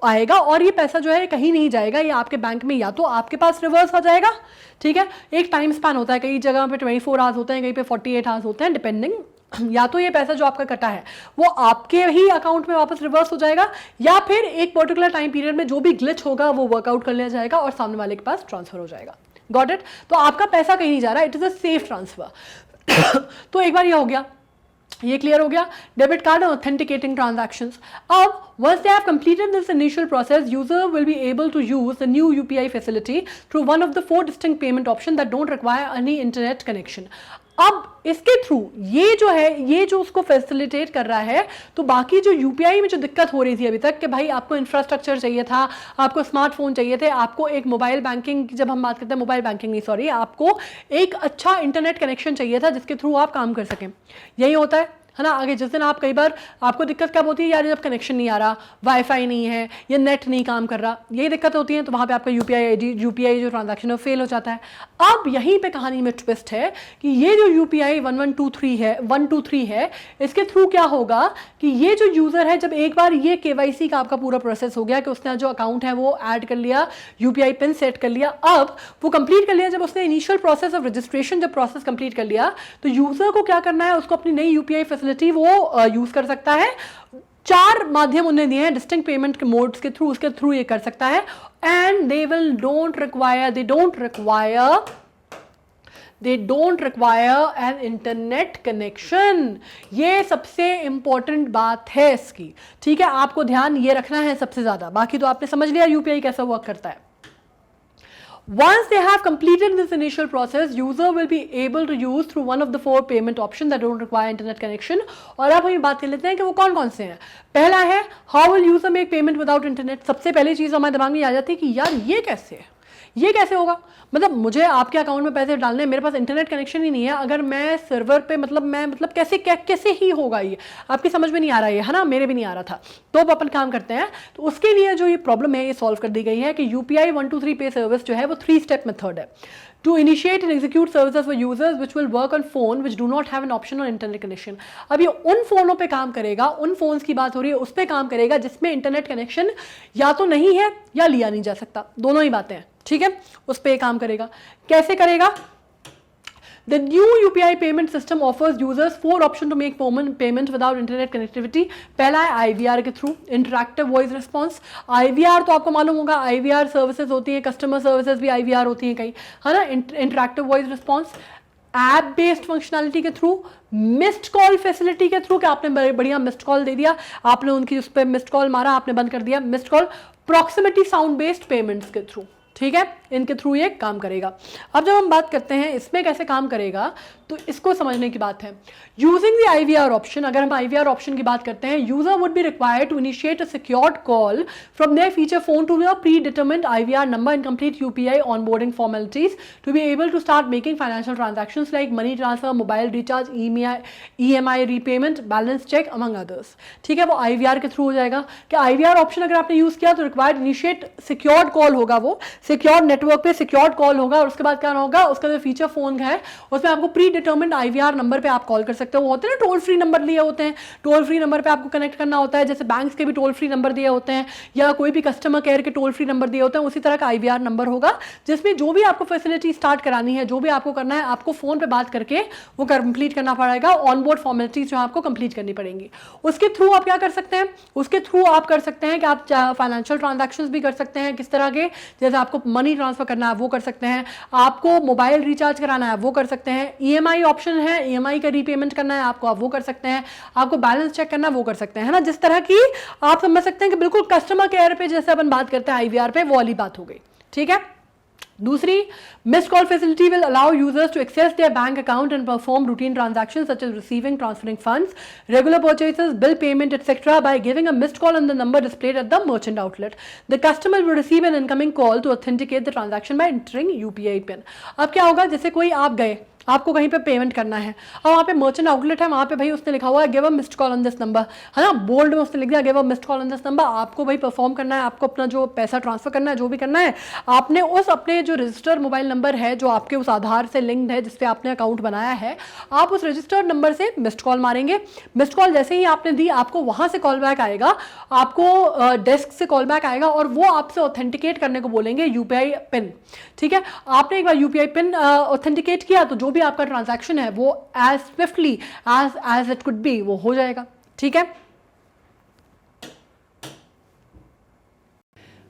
आएगा, और ये पैसा जो है कहीं नहीं जाएगा, ये आपके बैंक में या तो आपके पास रिवर्स आ जाएगा, ठीक है। एक टाइम स्पैन होता है, कई जगह पे 24 आवर्स होते हैं, कहीं पे 48 आवर्स होते हैं, डिपेंडिंग। या तो ये पैसा जो आपका कटा है वो आपके ही अकाउंट में वापस रिवर्स हो जाएगा, या फिर एक पर्टिकुलर टाइम पीरियड में जो भी ग्लिच होगा वो वर्कआउट कर लिया जाएगा और सामने वाले के पास ट्रांसफर हो जाएगा। Got it. तो आपका पैसा कहीं नहीं जा रहा, it is a safe transfer. तो एक बार ये हो गया, ये क्लियर हो गया। डेबिट कार्ड और ऑथेंटिकेटिंग ट्रांजैक्शंस। अब once they have completed this initial process, user will be able to use the new UPI facility through one of the 4 distinct payment options that don't require any internet connection. अब इसके through ये जो है, ये जो उसको facilitate कर रहा है, तो बाकी जो यूपीआई में जो दिक्कत हो रही थी अभी तक कि भाई आपको इंफ्रास्ट्रक्चर चाहिए था, आपको स्मार्टफोन चाहिए थे, आपको एक मोबाइल बैंकिंग, जब हम बात करते हैं मोबाइल बैंकिंग नहीं सॉरी, आपको एक अच्छा इंटरनेट कनेक्शन चाहिए था जिसके थ्रू आप काम कर सकें। यही होता है ना। आगे जिस दिन आप, कई बार आपको दिक्कत कब होती है यार, जब कनेक्शन नहीं आ रहा, वाईफाई नहीं है, या नेट नहीं काम कर रहा, यही दिक्कत होती है, तो वहाँ पे आपका यूपीआई जो ट्रांजैक्शन है वो फेल हो जाता है। अब यहीं पे कहानी में ट्विस्ट है कि ये जो यूपीआई 123 है, इसके थ्रू क्या होगा कि ये जो यूजर है, जब एक बार ये केवाईसी का आपका पूरा प्रोसेस हो गया कि उसने जो अकाउंट है वो ऐड कर लिया, यूपीआई पिन सेट कर लिया, अब वो कंप्लीट कर लिया, जब उसने इनिशियल प्रोसेस ऑफ रजिस्ट्रेशन जब प्रोसेस कंप्लीट कर लिया, तो यूजर को क्या करना है, उसको अपनी नई यूपीआई वो यूज कर सकता है। 4 माध्यम उन्हें दिए हैं डिस्टिंक्ट पेमेंट के मोड्स के थ्रू, उसके थ्रू ये कर सकता है। And they don't require an internet connection. ये सबसे इंपॉर्टेंट बात है इसकी, ठीक है। आपको ध्यान ये रखना है सबसे ज्यादा, बाकी तो आपने समझ लिया यूपीआई कैसा वर्क करता है। Once they have completed this initial process, user will be able to use through one of the 4 payment options that don't require internet connection. और अब हम बात कर लेते हैं कि वो कौन कौन से हैं। पहला है how will user make payment without internet। सबसे पहली चीज हमारे दिमाग में आ जाती है कि यार ये कैसे होगा, मतलब मुझे आपके अकाउंट में पैसे डालने, मेरे पास इंटरनेट कनेक्शन ही नहीं है, अगर मैं सर्वर पे मतलब कैसे ही होगा, ये आपकी समझ में नहीं आ रहा है ना, मेरे भी नहीं आ रहा था। तो अब अपन काम करते हैं, तो उसके लिए जो ये प्रॉब्लम है ये सॉल्व कर दी गई है कि यूपीआई 123 पे सर्विस जो है वो 3 स्टेप मेथड है to initiate and execute services for users which will work on phone which do not have an option on internet connection। अब ये उन फोनों पे काम करेगा, उन फोन्स की बात हो रही है, उस पे काम करेगा जिसमें इंटरनेट कनेक्शन या तो नहीं है या लिया नहीं जा सकता, दोनों ही बातें हैं, ठीक है। उस पे काम करेगा। कैसे करेगा? The new UPI payment system offers users 4 options to make payment without internet connectivity। पहला है IVR के through, interactive voice response. IVR तो आपको मालूम होगा, IVR सर्विसेज होती है, कस्टमर सर्विसेज भी IVR होती है कहीं, है ना। Interactive voice response, app based functionality के थ्रू, मिस्ड कॉल फैसिलिटी के थ्रू कि आपने बढ़िया मिस्ड कॉल दे दिया, आपने उनकी उस पर मिस्ड कॉल मारा, आपने बंद कर दिया missed call, proximity sound based payments के थ्रू, ठीक है। इनके थ्रू ये काम करेगा। अब जब हम बात करते हैं इसमें कैसे काम करेगा, तो इसको समझने की बात है। यूजिंग द IVR ऑप्शन, अगर हम IVR ऑप्शन की बात करते हैं, user would be required to initiate a secured call from their feature phone to the predetermined IVR number and complete UPI onboarding formalities to be able to start making financial transactions like money transfer, mobile recharge, EMI repayment, balance check among others, ठीक है। वो IVR के through हो जाएगा कि IVR option अगर आपने use किया तो रिक्वायर्ड इनिशिएट सिक्योर्ड कॉल होगा, वो सिक्योर्ड नेटवर्क पे सिक्योर्ड कॉल होगा, और उसके बाद क्या होगा, उसका जो फीचर फोन है उसमें आपको प्री डिटरमिन्ड IVR नंबर पे आप कॉल कर सकते हो। वो होते हैं ना टोल फ्री नंबर लिए होते हैं, टोल फ्री नंबर पे आपको कनेक्ट करना होता है, जैसे बैंक्स के भी टोल फ्री नंबर दिए होते हैं या कोई भी कस्टमर केयर के टोल फ्री नंबर दिए होते हैं, उसी तरह का IVR नंबर होगा जिसमें जो भी आपको फैसिलिटी स्टार्ट करानी है, जो भी आपको करना है, आपको फोन पे बात करके वो कंप्लीट करना पड़ेगा, ऑनबोर्ड फॉर्मेलिटीज जो आपको कंप्लीट करनी पड़ेंगी। उसके थ्रू आप क्या कर सकते हैं, उसके थ्रू आप कर सकते हैं कि आप फाइनेंशियल ट्रांजैक्शंस भी कर सकते हैं, किस तरह के, जैसे आपको मनी ट्रांसफर करना है वो कर सकते हैं, आपको मोबाइल रिचार्ज कराना है वो कर सकते हैं, EMI ऑप्शन है, EMI का रीपेमेंट करना है आपको, आप वो कर सकते हैं, आपको बैलेंस चेक करना है वो कर सकते हैं, है ना। जिस तरह की आप समझ सकते हैं कि बिल्कुल कस्टमर केयर पे जैसे अपन बात करते हैं IVR पे, वो वाली बात हो गई, ठीक है। दूसरी, missed call facility will allow users to access their bank account and perform routine transactions such as receiving, transferring funds, regular purchases, bill payment, etc. by giving a missed call on the number displayed at the merchant outlet. The customer will receive an incoming call to authenticate the transaction by entering UPI PIN. अब क्या होगा, जैसे कोई आप गए, आपको कहीं पे पेमेंट करना है और वहाँ पे मर्चेंट आउटलेट है, वहाँ पे भाई उसने लिखा हुआ है give a missed call on this number, है ना, बोल्ड में उसने लिख दिया give a missed call on this number. आपको भाई परफॉर्म करना है, आपको अपना जो पैसा ट्रांसफर करना है, जो भी करना है, आपने उस अपने जो रजिस्टर्ड मोबाइल नंबर है जो आपके उस आधार से लिंक्ड है जिसपे आपने अकाउंट बनाया है, आप उस रजिस्टर्ड नंबर से मिस्ड कॉल मारेंगे। मिस्ड कॉल जैसे ही आपने दी, आपको वहाँ से कॉल बैक आएगा, आपको डेस्क से कॉल बैक आएगा और वो आपसे ऑथेंटिकेट करने को बोलेंगे यूपीआई पिन। ठीक है, आपने एक बार यूपीआई पिन ऑथेंटिकेट किया तो जो भी आपका ट्रांजैक्शन है वो as swiftly as it could be वो हो जाएगा। ठीक है,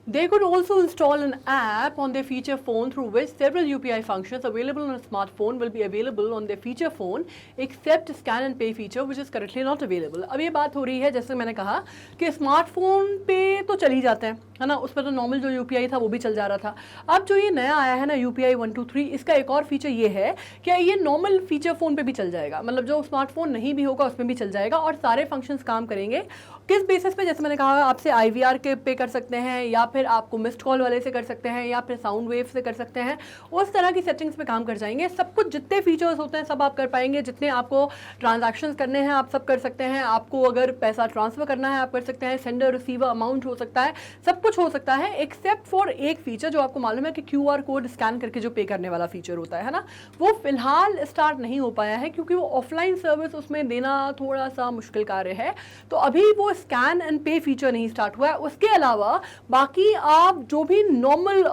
they could also install an app on their feature phone through which several UPI functions available on a smartphone will be available on their feature phone except scan and pay feature which is currently not available। अब ये बात हो रही है, जैसे मैंने कहा कि स्मार्टफोन पे तो चल ही जाते हैं, है ना, उस पर तो नॉर्मल जो यूपीआई था वो भी चल जा रहा था। अब जो ये नया आया है ना यूपीआई 123, इसका एक और फीचर ये है कि ये नॉर्मल फीचर फ़ोन पे भी चल जाएगा, मतलब जो स्मार्टफोन नहीं भी होगा उसमें भी चल जाएगा और सारे फंक्शंस काम करेंगे। किस बेसिस पे, जैसे मैंने कहा, आपसे IVR के पे कर सकते हैं या फिर आपको मिस्ड कॉल वाले से कर सकते हैं या फिर साउंड वेव से कर सकते हैं, उस तरह की सेटिंग्स पे काम कर जाएंगे। सब कुछ जितने फीचर्स होते हैं सब आप कर पाएंगे, जितने आपको ट्रांजैक्शंस करने हैं आप सब कर सकते हैं। आपको अगर पैसा ट्रांसफ़र करना है आप कर सकते हैं, सेंडर रिसीवर अमाउंट हो सकता है, सब कुछ हो सकता है एक्सेप्ट फॉर एक फीचर जो आपको मालूम है कि QR कोड स्कैन करके जो पे करने वाला फीचर होता है ना, वो फिलहाल स्टार्ट नहीं हो पाया है क्योंकि वो ऑफलाइन सर्विस उसमें देना थोड़ा सा मुश्किल कार्य है, तो अभी वो स्कैन एंड पे फीचर नहीं स्टार्ट हुआ है। उसके अलावा बाकी आप जो भी नॉर्मल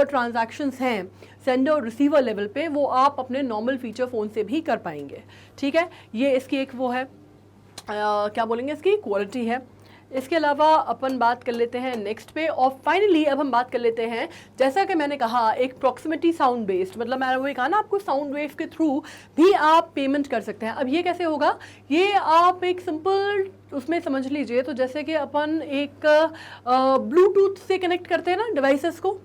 ट्रांजैक्शंस हैं सेंडर और रिसीवर लेवल पे, वो आप अपने नॉर्मल फीचर फ़ोन से भी कर पाएंगे। ठीक है, ये इसकी एक वो है क्या बोलेंगे, इसकी क्वालिटी है। इसके अलावा अपन बात कर लेते हैं नेक्स्ट पे, और फाइनली अब हम बात कर लेते हैं, जैसा कि मैंने कहा, एक प्रॉक्सिमिटी साउंड बेस्ड, मतलब मैंने वही कहा ना, आपको साउंड वेव के थ्रू भी आप पेमेंट कर सकते हैं। अब ये कैसे होगा, ये आप एक सिंपल उसमें समझ लीजिए, तो जैसे कि अपन एक ब्लूटूथ से कनेक्ट करते हैं ना डिवाइसेस को,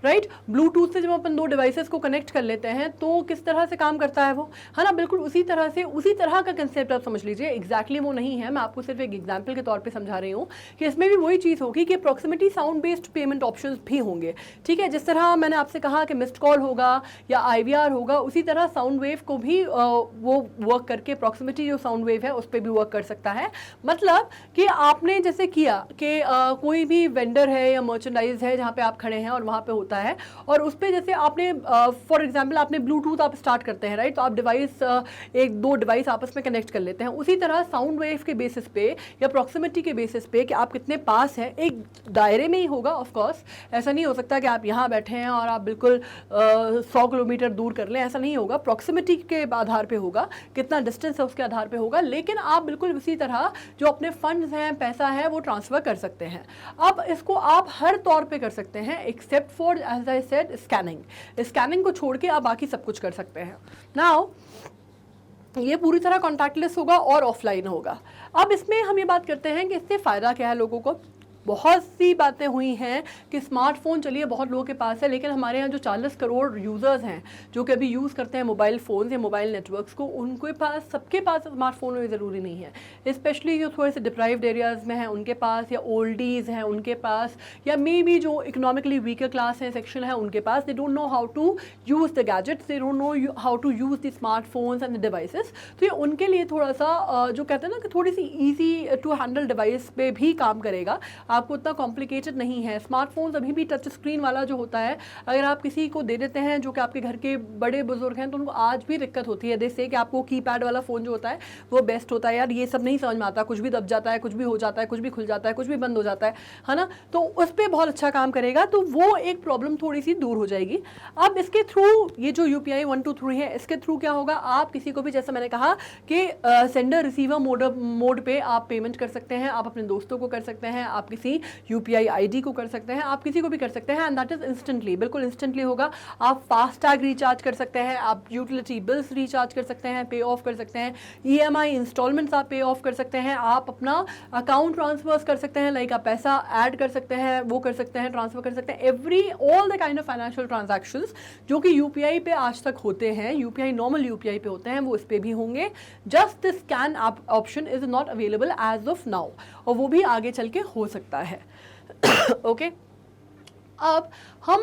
राइट, ब्लूटूथ से जब अपन दो डिवाइसेस को कनेक्ट कर लेते हैं तो किस तरह से काम करता है वो, है ना, बिल्कुल उसी तरह से, उसी तरह का कंसेप्ट आप समझ लीजिए। एग्जैक्टली वो नहीं है, मैं आपको सिर्फ एक एग्जांपल के तौर पे समझा रही हूँ कि इसमें भी वही चीज़ होगी कि proximity sound based payment options भी होंगे। ठीक है, जिस तरह मैंने आपसे कहा कि मिस्ड कॉल होगा या IVR होगा, उसी तरह साउंड वेव को भी वो वर्क करके प्रॉक्सिमिटी जो साउंड वेव है उस पर भी वर्क कर सकता है। मतलब कि आपने जैसे किया कि कोई भी वेंडर है या मर्चेंडाइज है जहाँ पे आप खड़े हैं और वहाँ पे है, और उस पे जैसे आपने फॉर एग्जांपल आपने ब्लूटूथ आप स्टार्ट करते हैं, राइट, तो आप डिवाइस एक दो डिवाइस आपस में कनेक्ट कर लेते हैं। उसी तरह साउंड वेव के बेसिस पे या प्रॉक्सिमिटी के बेसिस पे कि आप कितने पास हैं, एक दायरे में ही होगा ऑफ कोर्स, ऐसा नहीं हो सकता कि आप यहाँ बैठे हैं और आप बिल्कुल 100 किलोमीटर दूर कर लें, ऐसा नहीं होगा। प्रॉक्सिमिटी के आधार पे होगा, कितना डिस्टेंस है उसके आधार पे होगा, लेकिन आप बिल्कुल उसी तरह जो अपने फंड्स हैं, पैसा है, वो ट्रांसफ़र कर सकते हैं। अब इसको आप हर तौर पे कर सकते हैं except for as I said scanning को छोड़ के आप बाकी सब कुछ कर सकते हैं। नाउ ये पूरी तरह कॉन्टैक्टलेस होगा और ऑफलाइन होगा। अब इसमें हम ये बात करते हैं कि इससे फ़ायदा क्या है लोगों को। बहुत सी बातें हुई हैं कि स्मार्टफोन चलिए बहुत लोगों के पास है, लेकिन हमारे यहाँ जो 40 करोड़ यूज़र्स हैं जो कि अभी यूज़ करते हैं मोबाइल फ़ोन या मोबाइल नेटवर्क्स को, उनके पास, सबके पास स्मार्टफोन में ज़रूरी नहीं है। स्पेशली जो थोड़े से डिप्राइव्ड एरियाज़ में हैं उनके पास, या ओल्डीज़ हैं उनके पास, या मे बी जो इकोनॉमिकली वीकर क्लास है, सेक्शन है, उनके पास, they don't know how to use the gadgets, they don't know how to use the smartphones and the devices. तो ये उनके लिए थोड़ा सा जो कहते हैं ना कि थोड़ी सी ईजी टू हैंडल डिवाइस पे भी काम करेगा, आपको उतना कॉम्प्लिकेटेड नहीं है। स्मार्टफोन्स अभी भी टच स्क्रीन वाला जो होता है, अगर आप किसी को दे देते हैं जो कि आपके घर के बड़े बुजुर्ग हैं, तो उनको आज भी दिक्कत होती है जैसे कि आपको कीपैड वाला फ़ोन जो होता है वो बेस्ट होता है। यार ये सब नहीं समझ में आता, कुछ भी दब जाता है, कुछ भी हो जाता है, कुछ भी खुल जाता है, कुछ भी बंद हो जाता है ना, तो उस पर बहुत अच्छा काम करेगा, तो वो एक प्रॉब्लम थोड़ी सी दूर हो जाएगी। अब इसके थ्रू ये जो UPI 123 है, इसके थ्रू क्या होगा, आप किसी को भी, जैसा मैंने कहा कि सेंडर रिसीवर मोड पे आप पेमेंट कर सकते हैं, आप अपने दोस्तों को कर सकते हैं, आप किसी किसी UPI ID को कर सकते हैं, आप किसी को भी कर सकते हैं, एंड दैट इज इंस्टेंटली, बिल्कुल इंस्टेंटली होगा। आप फास्टैग रिचार्ज कर सकते हैं, आप यूटिलिटी बिल्स रिचार्ज कर सकते हैं, पे ऑफ कर सकते हैं, EMI इंस्टॉलमेंट्स आप पे ऑफ कर सकते हैं, आप अपना अकाउंट ट्रांसफर्स कर सकते हैं, लाइक आप पैसा ऐड कर सकते हैं, वो कर सकते हैं, ट्रांसफर कर सकते हैं, all the kind of financial transactions जो कि UPI पे आज तक होते हैं, UPI नॉर्मल UPI पे होते हैं, वो इस पे भी होंगे। Just the scan option is not available as of now, और वो भी आगे चल के हो सकता है। ओके अब हम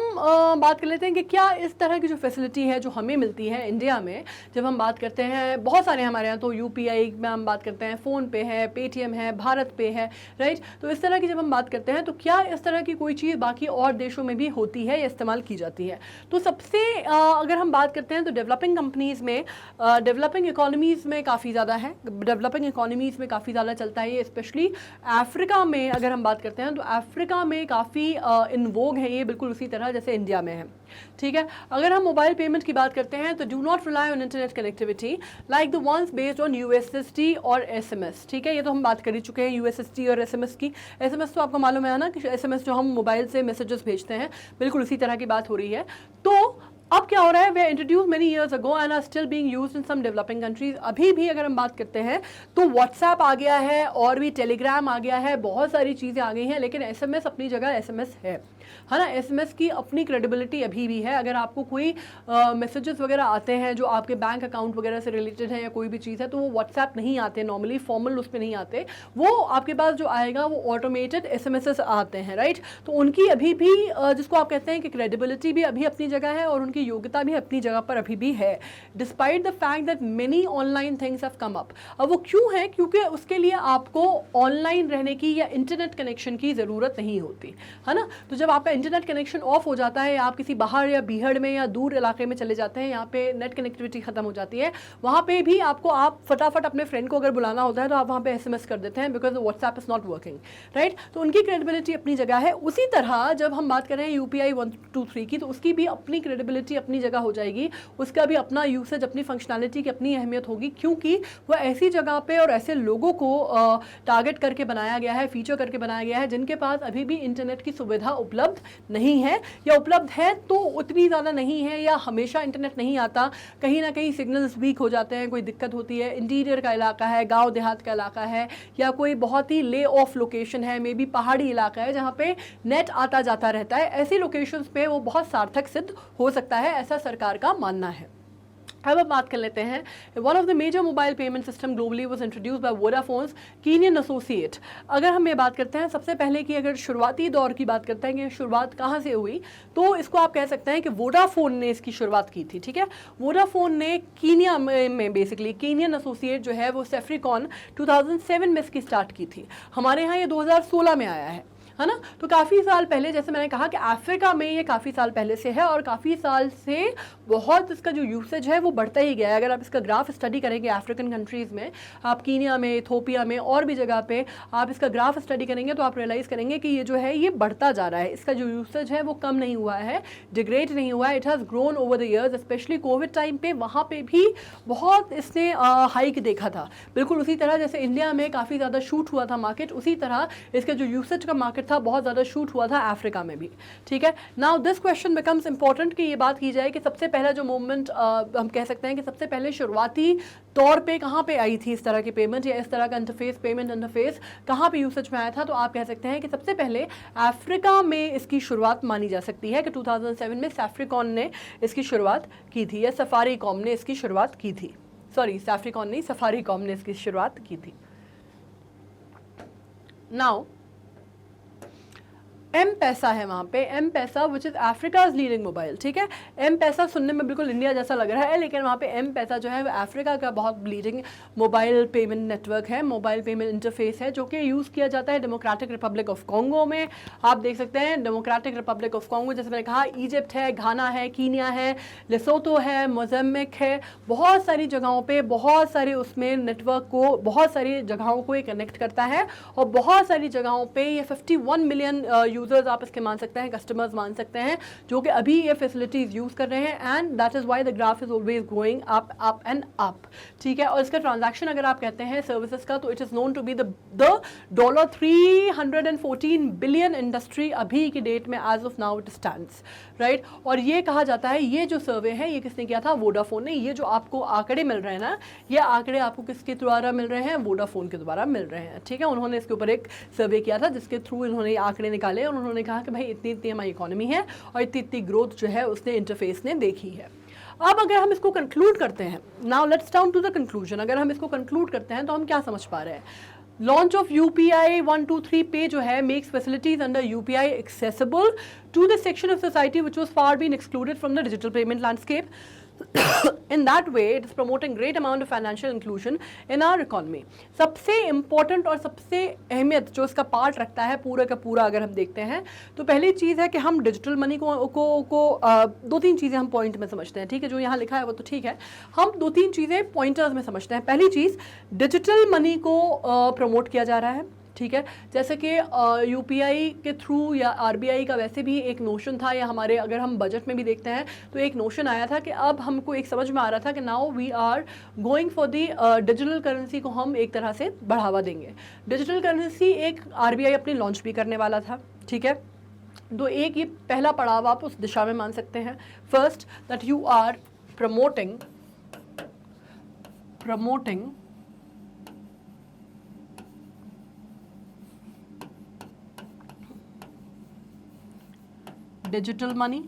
बात कर लेते हैं कि क्या इस तरह की जो फैसिलिटी है जो हमें मिलती है इंडिया में, जब हम बात करते हैं, बहुत सारे हमारे यहाँ तो UPI में हम बात करते हैं, फ़ोन पे है, पेटीएम है, भारत पे है, राइट। तो इस तरह की जब हम बात करते हैं तो क्या इस तरह की कोई चीज़ बाकी और देशों में भी होती है या इस्तेमाल की जाती है? तो सबसे अगर हम बात करते हैं तो डेवलपिंग कंपनीज़ में, डेवलपिंग इकोनॉमीज़ में काफ़ी ज़्यादा है, डेवलपिंग इकोनॉमीज़ में काफ़ी ज़्यादा चलता है ये, स्पेशली अफ्रीका में अगर हम बात करते हैं तो अफ्रीका में काफ़ी इन वोग है ये, बिल्कुल उसी तरह जैसे इंडिया में है, ठीक है। अगर हम मोबाइल पेमेंट की बात करते हैं तो do not rely on internet connectivity like the ones based on USSD और SMS, ठीक है। ये तो हम बात कर ही चुके हैं USSD और SMS की। SMS तो आपको मालूम है ना कि SMS जो हम मोबाइल से मैसेजेस भेजते हैं, बिल्कुल उसी तरह की बात हो रही है। तो अब क्या हो रहा है, वे introduce many years ago and are still being used in some developing countries. अभी भी अगर हम बात करते हैं तो व्हाट्सएप आ गया है और भी टेलीग्राम आ गया है, बहुत सारी चीज़ें आ गई हैं, लेकिन SMS अपनी जगह SMS है ना। SMS की अपनी क्रेडिबिलिटी अभी भी है। अगर आपको कोई मैसेजेस वगैरह आते हैं जो आपके बैंक अकाउंट वगैरह से रिलेटेड है या कोई भी चीज़ है, तो वो व्हाट्सएप नहीं आते, नॉर्मली फॉर्मल उस पर नहीं आते, वो आपके पास जो आएगा वो ऑटोमेटेड SMS आते हैं, राइट। तो उनकी अभी भी जिसको आप कहते हैं कि क्रेडिबिलिटी भी अभी अपनी जगह है और उनकी योग्यता भी अपनी जगह पर अभी भी है, despite the fact that many online things have come up. अब वो क्यों है? क्योंकि उसके लिए आपको ऑनलाइन रहने की या इंटरनेट कनेक्शन की ज़रूरत नहीं होती, है ना। तो जब आपका इंटरनेट कनेक्शन ऑफ हो जाता है, आप किसी बाहर या बीहड़ में या दूर इलाके में चले जाते हैं, यहाँ पे नेट कनेक्टिविटी खत्म हो जाती है, वहाँ पे भी आपको आप फटाफट अपने फ्रेंड को अगर बुलाना होता है तो आप वहाँ पे SMS कर देते हैं, because WhatsApp is not working, right. तो उनकी क्रेडिबिलिटी अपनी जगह है। उसी तरह जब हम बात करें UPI 1 2 3 की, तो उसकी भी अपनी क्रेडिबिलिटी अपनी जगह हो जाएगी, उसका भी अपना यूसेज, अपनी फंक्शनैलिटी की अपनी अहमियत होगी, क्योंकि वह ऐसी जगह पे और ऐसे लोगों को टारगेट करके बनाया गया है, फीचर करके बनाया गया है, जिनके पास अभी भी इंटरनेट की सुविधा उपलब्ध नहीं है, या उपलब्ध है तो उतनी ज़्यादा नहीं है, या हमेशा इंटरनेट नहीं आता, कहीं ना कहीं सिग्नल्स वीक हो जाते हैं, कोई दिक्कत होती है, इंटीरियर का इलाका है, गांव देहात का इलाका है, या कोई बहुत ही ले ऑफ लोकेशन है, मे बी पहाड़ी इलाका है जहाँ पे नेट आता जाता रहता है, ऐसी लोकेशंस पे वो बहुत सार्थक सिद्ध हो सकता है, ऐसा सरकार का मानना है। अब बात कर लेते हैं, one of the major mobile payment system globally was introduced by Vodafone's Kenyan associate. अगर हम ये बात करते हैं सबसे पहले की, अगर शुरुआती दौर की बात करते हैं कि शुरुआत कहाँ से हुई, तो इसको आप कह सकते हैं कि वोडाफोन ने इसकी शुरुआत की थी, ठीक है। वोडाफोन ने कीनिया में बेसिकली कीनियन एसोसिएट जो है वो सेफ्रिकॉन 2007 में इसकी स्टार्ट की थी। हमारे यहाँ ये 2016 में आया है ना। तो काफ़ी साल पहले, जैसे मैंने कहा कि अफ्रीका में ये काफ़ी साल पहले से है, और काफ़ी साल से बहुत इसका जो यूसेज है वो बढ़ता ही गया है। अगर आप इसका ग्राफ स्टडी करेंगे अफ्रीकन कंट्रीज़ में, आप कीनिया में, इथोपिया में और भी जगह पे आप इसका ग्राफ स्टडी करेंगे तो आप रियलाइज़ करेंगे कि ये जो है ये बढ़ता जा रहा है, इसका जो यूसेज है वो कम नहीं हुआ है, डिग्रेड नहीं हुआ है, it has grown over the years. Specially Covid time पे वहाँ पे भी बहुत इसने हाइक देखा था, बिल्कुल उसी तरह जैसे इंडिया में काफ़ी ज़्यादा शूट हुआ था मार्केट, उसी तरह इसका जो यूसेज का मार्केट था बहुत ज़्यादा शूट हुआ था अफ्रीका में भी, ठीक है। Now this question becomes important कि ये बात की जाए कि सबसे पहला जो मूवमेंट हम कह सकते हैं कि सबसे पहले शुरुआती तौर पे कहाँ पे आई थी इस तरह की पेमेंट, या इस तरह का इंटरफेस, पेमेंट इंटरफेस कहाँ पे यूसेज में आया था, तो आप कह सकते हैं कि सबसे पहले अफ्रीका में इसकी शुरुआत मानी जा सकती है कि 2007 में सैफ्रिकॉन ने इसकी शुरुआत की थी, या सफारीकॉम ने इसकी शुरुआत की थी, सॉरी सैफ्रिकॉन नहीं, सफारीकॉम ने इसकी शुरुआत की थी। नाउ एम पैसा है वहाँ पे, एम पैसा which is Africa's leading mobile, ठीक है। एम पैसा सुनने में बिल्कुल इंडिया जैसा लग रहा है, लेकिन वहाँ पे एम पैसा जो है वो अफ्रीका का बहुत लीडिंग मोबाइल पेमेंट नेटवर्क है, मोबाइल पेमेंट इंटरफेस है, जो कि यूज़ किया जाता है डेमोक्रेटिक रिपब्लिक ऑफ कॉन्गो में। आप देख सकते हैं डेमोक्रेटिक रिपब्लिक ऑफ कॉन्गो, जैसे मैंने कहा, इजिप्ट है, घाना है, कीनिया है, लेसोतो है, मोज़म्बिक है, बहुत सारी जगहों पे बहुत सारे उसमें नेटवर्क को, बहुत सारी जगहों को ये कनेक्ट करता है, और बहुत सारी जगहों पे ये 51 मिलियन यूजर्स आप इसके मान सकते हैं, कस्टमर्स मान सकते हैं, जो कि अभी ये फैसिलिटीज यूज कर रहे हैं, and that is why the graph is always going up up and up, ठीक है। और इसका ट्रांजैक्शन अगर आप कहते हैं सर्विसेज का, तो it is known to be the $314 billion industry अभी की डेट में, as of now it stands, right. और ये कहा जाता है, ये जो सर्वे है ये किसने किया था? वोडाफोन ने। ये जो आपको आंकड़े मिल रहे हैं ना, ये आंकड़े आपको किसके द्वारा मिल रहे हैं? वोडाफोन के द्वारा मिल रहे हैं, ठीक है। उन्होंने इसके ऊपर एक सर्वे किया था जिसके थ्रू इन्होंने आंकड़े निकाले और उन्होंने कहा कि भाई इतनी इतनी हमारी इकोनॉमी है और इतनी इतनी ग्रोथ जो है उसने इंटरफेस ने देखी है। अब अगर हम इसको कंक्लूड करते हैं, now let's down to the conclusion, अगर हम इसको कंक्लूड करते हैं तो हम क्या समझ पा रहे हैं? लॉन्च ऑफ UPI 123 पे जो है makes facilities under UPI accessible to the section of society which was far been excluded from the digital payment landscape. In that way, it is promoting great amount of financial inclusion in our economy. सबसे important और सबसे अहमियत जो इसका part रखता है पूरा का पूरा, अगर हम देखते हैं तो पहली चीज़ है कि हम डिजिटल मनी को दो तीन चीज़ें हम पॉइंट में समझते हैं, ठीक है। जो यहाँ लिखा है वो तो ठीक है, हम दो तीन चीज़ें पॉइंटर्स में समझते हैं। पहली चीज़, डिजिटल मनी को प्रमोट किया जा रहा है, ठीक है। जैसे कि UPI के थ्रू या RBI का वैसे भी एक नोशन था, या हमारे अगर हम बजट में भी देखते हैं तो एक नोशन आया था कि अब हमको एक समझ में आ रहा था कि now we are going for the digital currency को हम एक तरह से बढ़ावा देंगे। डिजिटल करेंसी एक RBI अपनी लॉन्च भी करने वाला था, ठीक है। तो एक ये पहला पड़ाव आप उस दिशा में मान सकते हैं। First, that you are promoting digital money,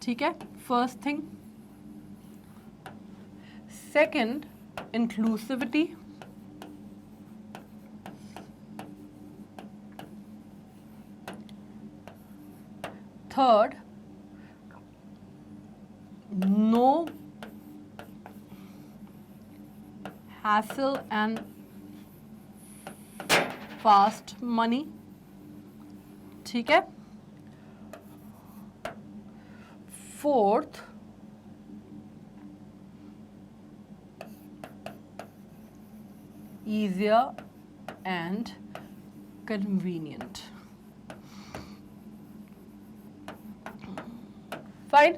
ठीक है, first thing. Second, inclusivity. Third, no hassle and fast money, ठीक है। Fourth, easier and convenient. Fine.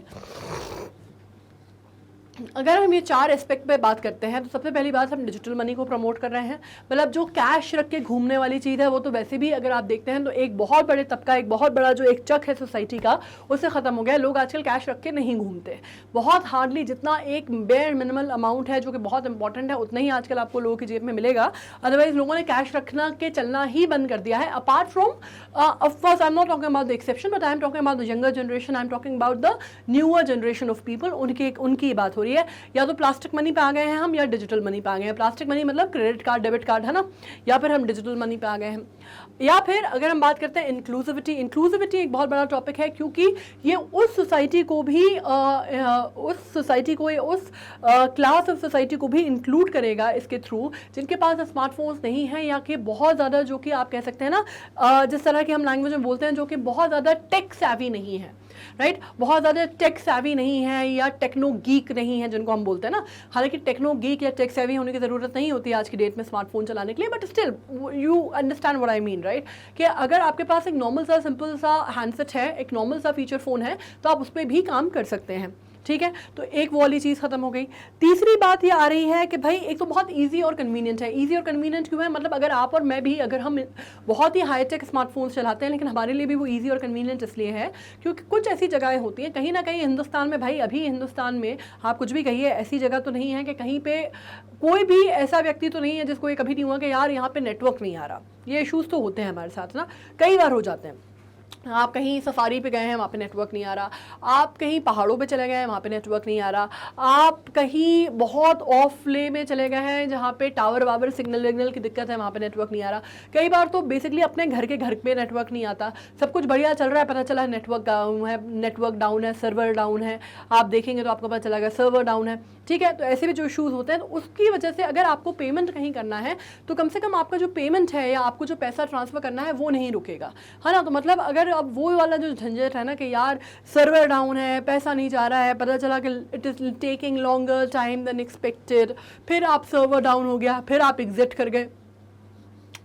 अगर हम ये चार एस्पेक्ट पे बात करते हैं तो सबसे पहली बात, हम डिजिटल मनी को प्रमोट कर रहे हैं। मतलब जो कैश रख के घूमने वाली चीज़ है वो तो वैसे भी अगर आप देखते हैं तो एक बहुत बड़े तबका, एक बहुत बड़ा जो एक चक है सोसाइटी का, उससे ख़त्म हो गया। लोग आजकल कैश रख के नहीं घूमते, बहुत हार्डली, जितना एक बेयर मिनिमल अमाउंट है जो कि बहुत इंपॉर्टेंट है उतना ही आजकल आपको लोगों की जेब में मिलेगा। अदरवाइज लोगों ने कैश रखना के चलना ही बंद कर दिया है। Apart from of course I am not talking about the exception, but I am talking about the younger generation, I am talking about the newer generation of people. उनकी बात हो रही है। या तो प्लास्टिक मनी पे आ गए हैं हम, या डिजिटल मनी पे आ गए हैं। प्लास्टिक मनी मतलब क्रेडिट कार्ड, डेबिट कार्ड, है ना, या फिर हम डिजिटल मनी पे आ गए हैं। या फिर अगर हम बात करते हैं इंक्लूसिविटी, इंक्लूसिविटी एक बहुत बड़ा टॉपिक है, क्योंकि ये उस सोसाइटी को भी उस क्लास ऑफ सोसाइटी को भी इंक्लूड करेगा इसके थ्रू जिनके पास स्मार्टफोन्स नहीं है, या कि बहुत ज़्यादा, जो कि आप कह सकते हैं ना, जिस तरह की हम लैंग्वेज में बोलते हैं, जो कि बहुत ज़्यादा टेक सैवी नहीं है, राइट, बहुत ज़्यादा टेक सैवी नहीं है, या टेक्नो गीक नहीं है जिनको हम बोलते हैं ना। हालांकि टेक्नो गीक या टेक सैवी होने की ज़रूरत नहीं होती आज की डेट में स्मार्टफोन चलाने के लिए, but still you understand what I mean, right. कि अगर आपके पास एक नॉर्मल सा सिंपल सा हैंडसेट है, एक नॉर्मल सा फीचर फ़ोन है, तो आप उस पर भी काम कर सकते हैं, ठीक है। तो एक वो वाली चीज़ खत्म हो गई। तीसरी बात ये आ रही है कि भाई एक तो बहुत इजी और कन्वीनियंट है। इजी और कन्वीनियंट क्यों है? मतलब अगर आप और मैं भी, अगर हम बहुत ही हाईटेक स्मार्टफोन्स चलाते हैं, लेकिन हमारे लिए भी वो इजी और कन्वीनियंट इसलिए है क्योंकि कुछ ऐसी जगहें होती हैं कहीं ना कहीं हिंदुस्तान में, भाई अभी हिंदुस्तान में आप कुछ भी कहिए, ऐसी जगह तो नहीं है कि कहीं पे कोई भी ऐसा व्यक्ति तो नहीं है जिसको ये कभी नहीं हुआ कि यार यहाँ पे नेटवर्क नहीं आ रहा। ये इशूज़ तो होते हैं हमारे साथ ना, कई बार हो जाते हैं। आप कहीं सफारी पे गए हैं, वहाँ पे नेटवर्क नहीं आ रहा। आप कहीं पहाड़ों पे चले गए हैं, वहाँ पे नेटवर्क नहीं आ रहा। आप कहीं बहुत ऑफ ले में चले गए हैं जहाँ पे टावर वावर सिग्नल विग्नल की दिक्कत है, वहाँ पे नेटवर्क नहीं आ रहा। कई बार तो बेसिकली अपने घर पे नेटवर्क नहीं आता, सब कुछ बढ़िया चल रहा है, पता चला नेटवर्क डाउन है, सर्वर डाउन है। आप देखेंगे तो आपको पता चलेगा सर्वर डाउन है, ठीक है। तो ऐसे भी जो इशूज़ होते हैं, तो उसकी वजह से अगर आपको पेमेंट कहीं करना है तो कम से कम आपका जो पेमेंट है या आपको जो पैसा ट्रांसफ़र करना है वो नहीं रुकेगा, है ना। तो मतलब अगर अब वो वाला जो झंझट है ना कि यार सर्वर डाउन है, पैसा नहीं जा रहा है, पता चला कि it is taking longer time then expected, फिर आप सर्वर डाउन हो गया, फिर आप एग्जिट कर गए,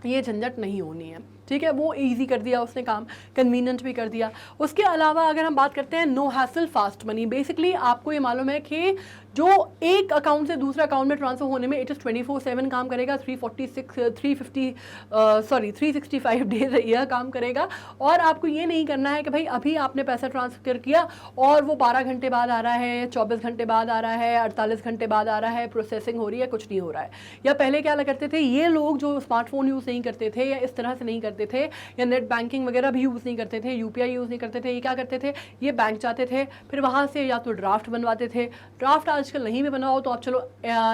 ये झंझट नहीं होनी है, ठीक ठीक है, वो इजी कर दिया उसने काम, कन्वीनियंट भी कर दिया। उसके अलावा अगर हम बात करते हैं no hassle fast money, basically आपको ये मालूम है कि जो एक अकाउंट से दूसरे अकाउंट में ट्रांसफर होने में इट इज़ 24/7 काम करेगा, 365 डेज ईयर काम करेगा। और आपको ये नहीं करना है कि भाई अभी आपने पैसा ट्रांसफर किया और वो 12 घंटे बाद आ रहा है, 24 घंटे बाद आ रहा है, 48 घंटे बाद आ रहा है, प्रोसेसिंग हो रही है, कुछ नहीं हो रहा है। या पहले क्या करते थे ये लोग जो स्मार्टफोन यूज़ नहीं करते थे या इस तरह से नहीं करते थे या नेट बैंकिंग वगैरह भी यूज़ नहीं करते थे, यूपीआई यूज़ नहीं करते थे, ये क्या करते थे, ये बैंक जाते थे, फिर वहाँ से या तो ड्राफ्ट बनवाते थे, ड्राफ्ट आजकल नहीं भी बनाओ तो आप चलो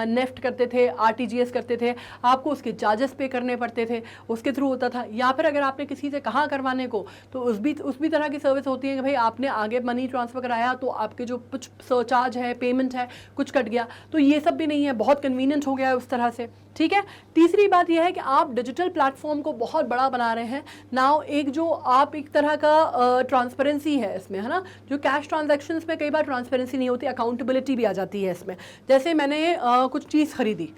नेफ्ट करते थे, आरटीजीएस करते थे, आपको उसके चार्जेस पे करने पड़ते थे, उसके थ्रू होता था। या फिर अगर आपने किसी से कहा करवाने को तो उस भी तरह की सर्विस होती है कि भाई आपने आगे मनी ट्रांसफ़र कराया तो आपके जो कुछ सरचार्ज है, पेमेंट है, कुछ कट गया। तो ये सब भी नहीं है, बहुत कन्वीनियंट हो गया है उस तरह से, ठीक है। तीसरी बात यह है कि आप डिजिटल प्लेटफॉर्म को बहुत बड़ा बना रहे हैं नाउ। एक जो आप एक तरह का ट्रांसपेरेंसी है इसमें, है ना, जो कैश ट्रांजैक्शंस में कई बार ट्रांसपेरेंसी नहीं होती, अकाउंटेबिलिटी भी आ जाती है इसमें। जैसे मैंने कुछ चीज़ खरीदी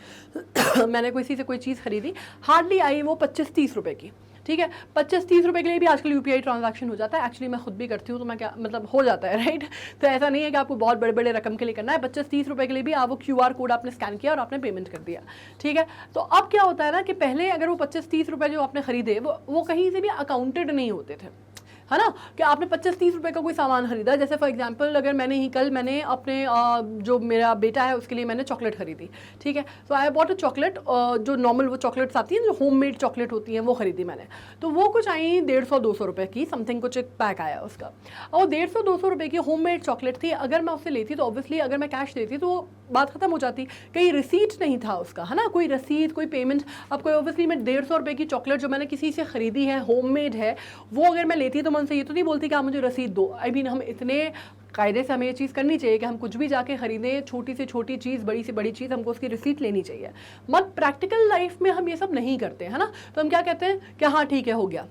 मैंने किसी से कोई चीज़ खरीदी, हार्डली आई वो 25-30 रुपए की, ठीक है। 25-30 रुपए के लिए भी आजकल यूपीआई ट्रांजैक्शन हो जाता है। एक्चुअली मैं खुद भी करती हूँ तो मैं क्या मतलब हो जाता है, राइट। तो ऐसा नहीं है कि आपको बहुत बड़े बड़े रकम के लिए करना है, 25-30 रुपए के लिए भी आप वो क्यूआर कोड आपने स्कैन किया और आपने पेमेंट कर दिया, ठीक है। तो अब क्या होता है ना कि पहले अगर वो 25-30 रुपए जो आपने खरीदे वो कहीं से भी अकाउंटेड नहीं होते थे, है ना, कि आपने 25-30 रुपए का कोई सामान खरीदा। जैसे फॉर एग्जांपल अगर मैंने अपने जो मेरा बेटा है उसके लिए मैंने चॉकलेट खरीदी, ठीक है। सो आई बॉट अ चॉकलेट, जो नॉर्मल वो चॉकलेट्स आती हैं जो होममेड चॉकलेट होती हैं वो खरीदी मैंने। तो वो कुछ आई 150-200 रुपए की, समथिंग कुछ एक पैक आया उसका, और 150-200 रुपए की होममेड चॉकलेट थी। अगर मैं उससे लेती तो ऑब्वियसली अगर मैं कैश देती तो बात खत्म हो जाती, कहीं रिसीट नहीं था उसका, है ना, कोई रसीद, कोई पेमेंट। अब कोई ऑब्वियसली मैं 150 रुपए की चॉकलेट जो मैंने किसी से खरीदी है, होममेड है, वो अगर मैं लेती तो मैं उनसे ये तो नहीं बोलती कि आप मुझे रसीद दो। आई मीन हम इतने कायदे से हमें ये चीज़ करनी चाहिए कि हम कुछ भी जाके खरीदें, छोटी से छोटी चीज़, बड़ी से बड़ी चीज़, हमको उसकी रिसीट लेनी चाहिए। मत प्रैक्टिकल लाइफ में हम ये सब नहीं करते, है ना। तो हम क्या कहते हैं कि हाँ ठीक है, हो गया,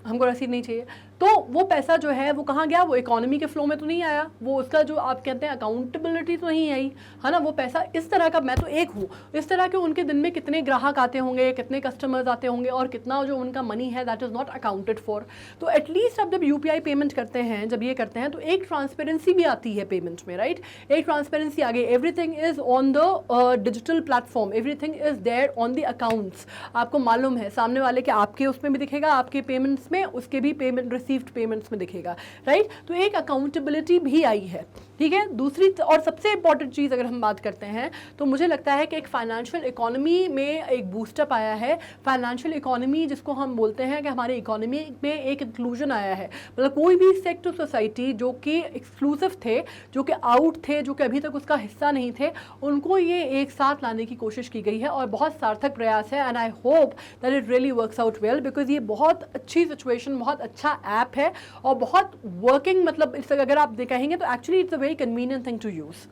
हमको रसीद नहीं चाहिए। तो वो पैसा जो है वो कहाँ गया, वो इकोनॉमी के फ्लो में तो नहीं आया, वो उसका जो आप कहते हैं अकाउंटेबिलिटी तो नहीं आई, है ना। वो पैसा इस तरह का, मैं तो एक हूँ, इस तरह के उनके दिन में कितने ग्राहक आते होंगे, कितने कस्टमर्स आते होंगे और कितना जो उनका मनी है that is not accounted for. तो एटलीस्ट आप जब यूपीआई पेमेंट करते हैं, जब ये करते हैं तो एक ट्रांसपेरेंसी भी आती है पेमेंट में, राइट। एक ट्रांसपेरेंसी आ गई, everything is on the digital platform, everything is there on the accounts. आपको मालूम है सामने वाले के आपके उसमें भी दिखेगा, आपके पेमेंट्स में, उसके भी पेमेंट रिसीव्ड पेमेंट्स में दिखेगा, राइट। तो एक अकाउंटेबिलिटी भी आई है, ठीक है। दूसरी और सबसे इंपॉर्टेंट चीज़ अगर हम बात करते हैं तो मुझे लगता है कि एक फाइनेंशियल इकोनॉमी में एक बूस्टअप आया है। फाइनेंशियल इकोनॉमी जिसको हम बोलते हैं कि हमारे इकोनॉमी में एक इंक्लूजन आया है, मतलब कोई भी सेक्टर सोसाइटी जो कि एक्सक्लूसिव थे, जो कि आउट थे, जो कि अभी तक उसका हिस्सा नहीं थे, उनको ये एक साथ लाने की कोशिश की गई है और बहुत सार्थक प्रयास है। And I hope that it really works out well, because ये बहुत अच्छी सिचुएशन, बहुत अच्छा ऐप है और बहुत वर्किंग, मतलब इस अगर आप कहेंगे तो actually it's a very convenient thing to use.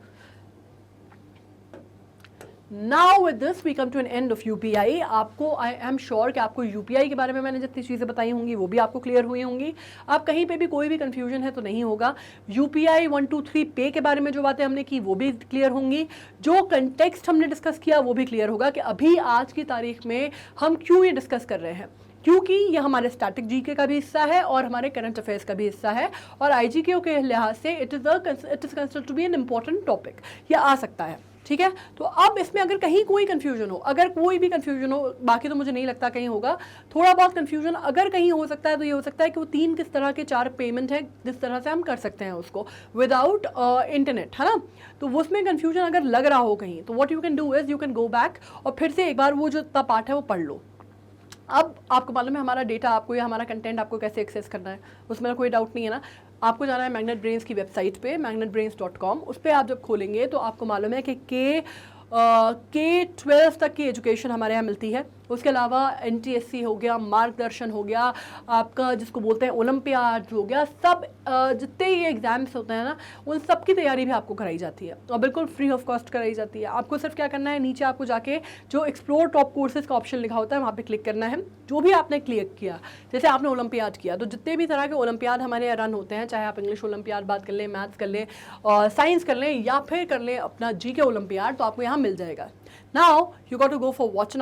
Now with this we come to an end of UPI। आपको आई एम श्योर कि आपको UPI के बारे में मैंने जितनी चीज़ें बताई होंगी वो भी आपको क्लियर हुई होंगी। आप कहीं पे भी कोई भी कन्फ्यूजन है तो नहीं होगा। UPI 1 2 3 पे के बारे में जो बातें हमने की वो भी क्लियर होंगी, जो कंटेक्स्ट हमने डिस्कस किया वो भी क्लियर होगा कि अभी आज की तारीख में हम क्यों ये डिस्कस कर रहे हैं, क्योंकि ये हमारे स्टैटिक जीके का भी हिस्सा है और हमारे करंट अफेयर्स का भी हिस्सा है और आईजीके के लिहाज से it is considered to be an important topic, ये आ सकता है, ठीक है। तो अब इसमें अगर कहीं कोई कंफ्यूजन हो, अगर कोई भी कंफ्यूजन हो, बाकी तो मुझे नहीं लगता कहीं होगा, थोड़ा बहुत कंफ्यूजन अगर कहीं हो सकता है तो ये हो सकता है कि वो 3 किस तरह के 4 पेमेंट है जिस तरह से हम कर सकते हैं उसको विदाउट इंटरनेट, है ना। तो वो उसमें कंफ्यूजन अगर लग रहा हो कहीं तो what you can do is you can go back और फिर से एक बार वो जो इतना पार्ट है वो पढ़ लो। अब आपको मालूम है हमारा डेटा आपको या हमारा कंटेंट आपको कैसे एक्सेस करना है, उसमें कोई डाउट नहीं है ना। आपको जाना है मैग्नेट ब्रेन्स की वेबसाइट पे magnetbrains.com। उस पर आप जब खोलेंगे तो आपको मालूम है कि K-12 तक की एजुकेशन हमारे यहाँ मिलती है। उसके अलावा NTSC हो गया, मार्गदर्शन हो गया, आपका जिसको बोलते हैं ओलंपियाड हो गया, सब जितने ये एग्ज़ाम्स होते हैं ना उन सब की तैयारी भी आपको कराई जाती है और बिल्कुल फ्री ऑफ कॉस्ट कराई जाती है। आपको सिर्फ क्या करना है, नीचे आपको जाके जो एक्सप्लोर टॉप कोर्सेज का ऑप्शन लिखा होता है वहाँ पे क्लिक करना है। जो भी आपने क्लिक किया, जैसे आपने ओलंपियाड किया तो जितने भी तरह के ओलंपियाड हमारे यहाँ रन होते हैं, चाहे आप इंग्लिश ओलंपियाड बात कर लें, मैथ्स कर लें, साइंस कर लें या फिर कर लें अपना जीके ओलंपियाड, तो आपको यहाँ मिल जाएगा। Now you got to go for watch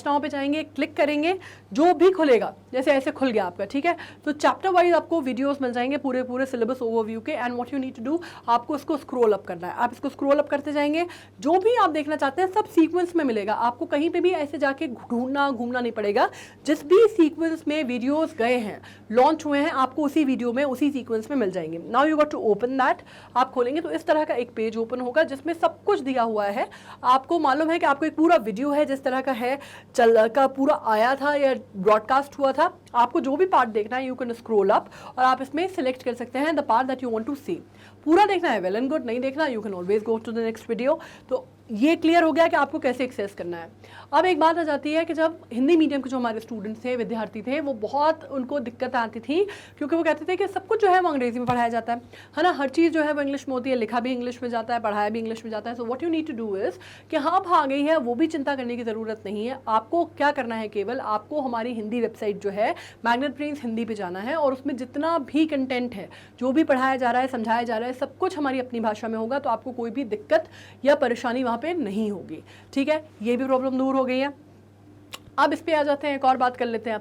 now पे जाएंगे, क्लिक करेंगे, जो भी खुलेगा जैसे ऐसे खुल गया आपका, ठीक है। तो चैप्टर वाइज आपको वीडियोस मिल जाएंगे पूरे सिलेबस ओवरव्यू के, and what you need to do, आपको इसको स्क्रॉल अप करना है। आप इसको स्क्रॉल अप करते जाएंगे, जो भी आप देखना चाहते हैं सब सीक्वेंस में मिलेगा, आपको कहीं पे भी ऐसे जाके ढूंढना घूमना नहीं पड़ेगा। जिस भी सीक्वेंस में वीडियोस गए हैं, लॉन्च हुए हैं, आपको उसी वीडियो में उसी सीक्वेंस में मिल जाएंगे। Now you got to open that. आप खोलेंगे तो इस तरह का एक पेज ओपन होगा जिसमें सब कुछ दिया हुआ है। आपको मालूम है कि आपको एक पूरा वीडियो है जिस तरह का है चल का पूरा आया था या ब्रॉडकास्ट हुआ था, आपको जो भी पार्ट देखना है यू कैन स्क्रॉल अप और आप इसमें सिलेक्ट कर सकते हैं the part that you want to see. पूरा देखना है वेल एंड गुड, नहीं देखना you can always go to the next video. तो ये क्लियर हो गया कि आपको कैसे एक्सेस करना है। अब एक बात आ जाती है कि जब हिंदी मीडियम के जो हमारे स्टूडेंट्स थे, विद्यार्थी थे, वो बहुत उनको दिक्कत आती थी क्योंकि वो कहते थे कि सब कुछ जो है वो अंग्रेजी में पढ़ाया जाता है ना, हर चीज़ जो है वो इंग्लिश में होती है, लिखा भी इंग्लिश में जाता है, पढ़ाया भी इंग्लिश में जाता है। So what you need to do is कि हाँ अब आ गई है, वो भी चिंता करने की ज़रूरत नहीं है। आपको क्या करना है, केवल आपको हमारी हिंदी वेबसाइट जो है मैग्नेट ब्रेन्स हिंदी पे जाना है और उसमें जितना भी कंटेंट है, जो भी पढ़ाया जा रहा है, समझाया जा रहा है, सब कुछ हमारी अपनी भाषा में होगा। तो आपको कोई भी दिक्कत या परेशानी वहाँ पे नहीं होगी, ठीक है। ये भी प्रॉब्लम दूर हो गई है। अब इस पे आ जाते हैं, एक और बात कर लेते हैं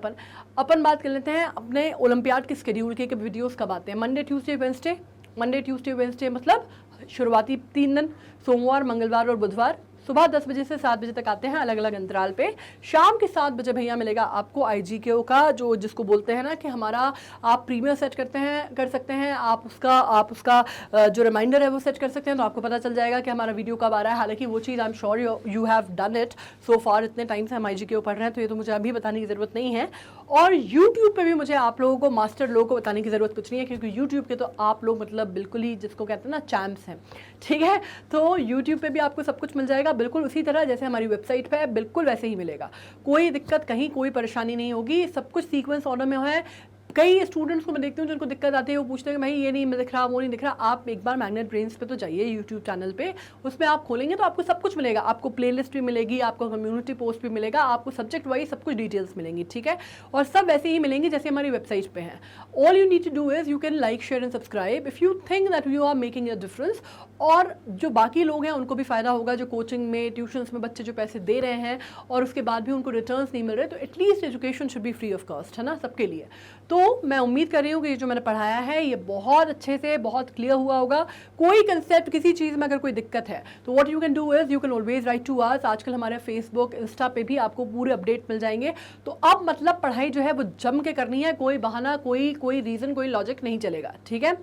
अपन बात कर लेते हैं अपने ओलंपियाड के शेड्यूल के वीडियोस कब आते हैं। मंडे ट्यूसडे वेंसडे मतलब शुरुआती 3 दिन, सोमवार मंगलवार और बुधवार, सुबह 10 बजे से 7 बजे तक आते हैं अलग अलग अंतराल पे। शाम के 7 बजे भैया मिलेगा आपको IGKO का, जो जिसको बोलते हैं ना कि हमारा आप प्रीमियर सेट कर सकते हैं, आप उसका जो रिमाइंडर है वो सेट कर सकते हैं, तो आपको पता चल जाएगा कि हमारा वीडियो कब आ रहा है। हालांकि वो चीज़ I am sure you have done it so far, इतने टाइम से हम IGKO पढ़ रहे हैं, तो ये तो मुझे अभी बताने की ज़रूरत नहीं है। और यूट्यूब पर भी मुझे आप लोगों को, मास्टर लोगों को बताने की ज़रूरत कुछ नहीं है, क्योंकि यूट्यूब के तो आप लोग मतलब बिल्कुल ही जिसको कहते हैं ना चैम्प्स हैं, ठीक है। तो यूट्यूब पर भी आपको सब कुछ मिल जाएगा बिल्कुल उसी तरह जैसे हमारी वेबसाइट पे है, बिल्कुल वैसे ही मिलेगा। कोई दिक्कत कहीं, कोई परेशानी नहीं होगी, सब कुछ सीक्वेंस ऑर्डर में है। कई स्टूडेंट्स को मैं देखती हूँ जिनको दिक्कत आती है, वो पूछते हैं कि भाई ये नहीं दिख रहा, वो नहीं दिख रहा। आप एक बार मैग्नेट ब्रेन्स पे तो जाइए यूट्यूब चैनल पे, उसमें आप खोलेंगे तो आपको सब कुछ मिलेगा। आपको प्लेलिस्ट भी मिलेगी, आपको कम्युनिटी पोस्ट भी मिलेगा, आपको सब्जेक्ट वाइज सब कुछ डिटेल्स मिलेंगी, ठीक है। और सब वैसे ही मिलेंगी जैसे हमारी वेबसाइट पे है। All you need to do is you can like share and subscribe if you think that you are making a difference. और जो बाकी लोग हैं उनको भी फ़ायदा होगा, जो कोचिंग में, ट्यूशन्स में बच्चे जो पैसे दे रहे हैं और उसके बाद भी उनको रिटर्न्स नहीं मिल रहे, तो at least education should be free of cost, है ना, सबके लिए। तो मैं उम्मीद कर रही हूँ कि ये जो मैंने पढ़ाया है ये बहुत अच्छे से, बहुत क्लियर हुआ होगा। कोई कंसेप्ट, किसी चीज़ में अगर कोई दिक्कत है तो what you can do is you can always write to us. आजकल हमारे फेसबुक, इंस्टा पे भी आपको पूरे अपडेट मिल जाएंगे। तो अब मतलब पढ़ाई जो है वो जम के करनी है, कोई बहाना, कोई रीज़न, कोई लॉजिक नहीं चलेगा, ठीक है।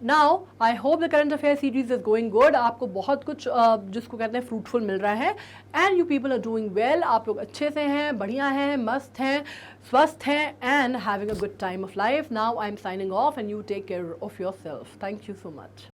Now I hope the current affair series is going good. आपको बहुत कुछ जिसको कहते हैं फ्रूटफुल मिल रहा है, and you people are doing well. आप लोग अच्छे से हैं, बढ़िया हैं, मस्त हैं, स्वस्थ हैं, and having a good time of life. Now I am signing off and you take care of yourself. Thank you so much.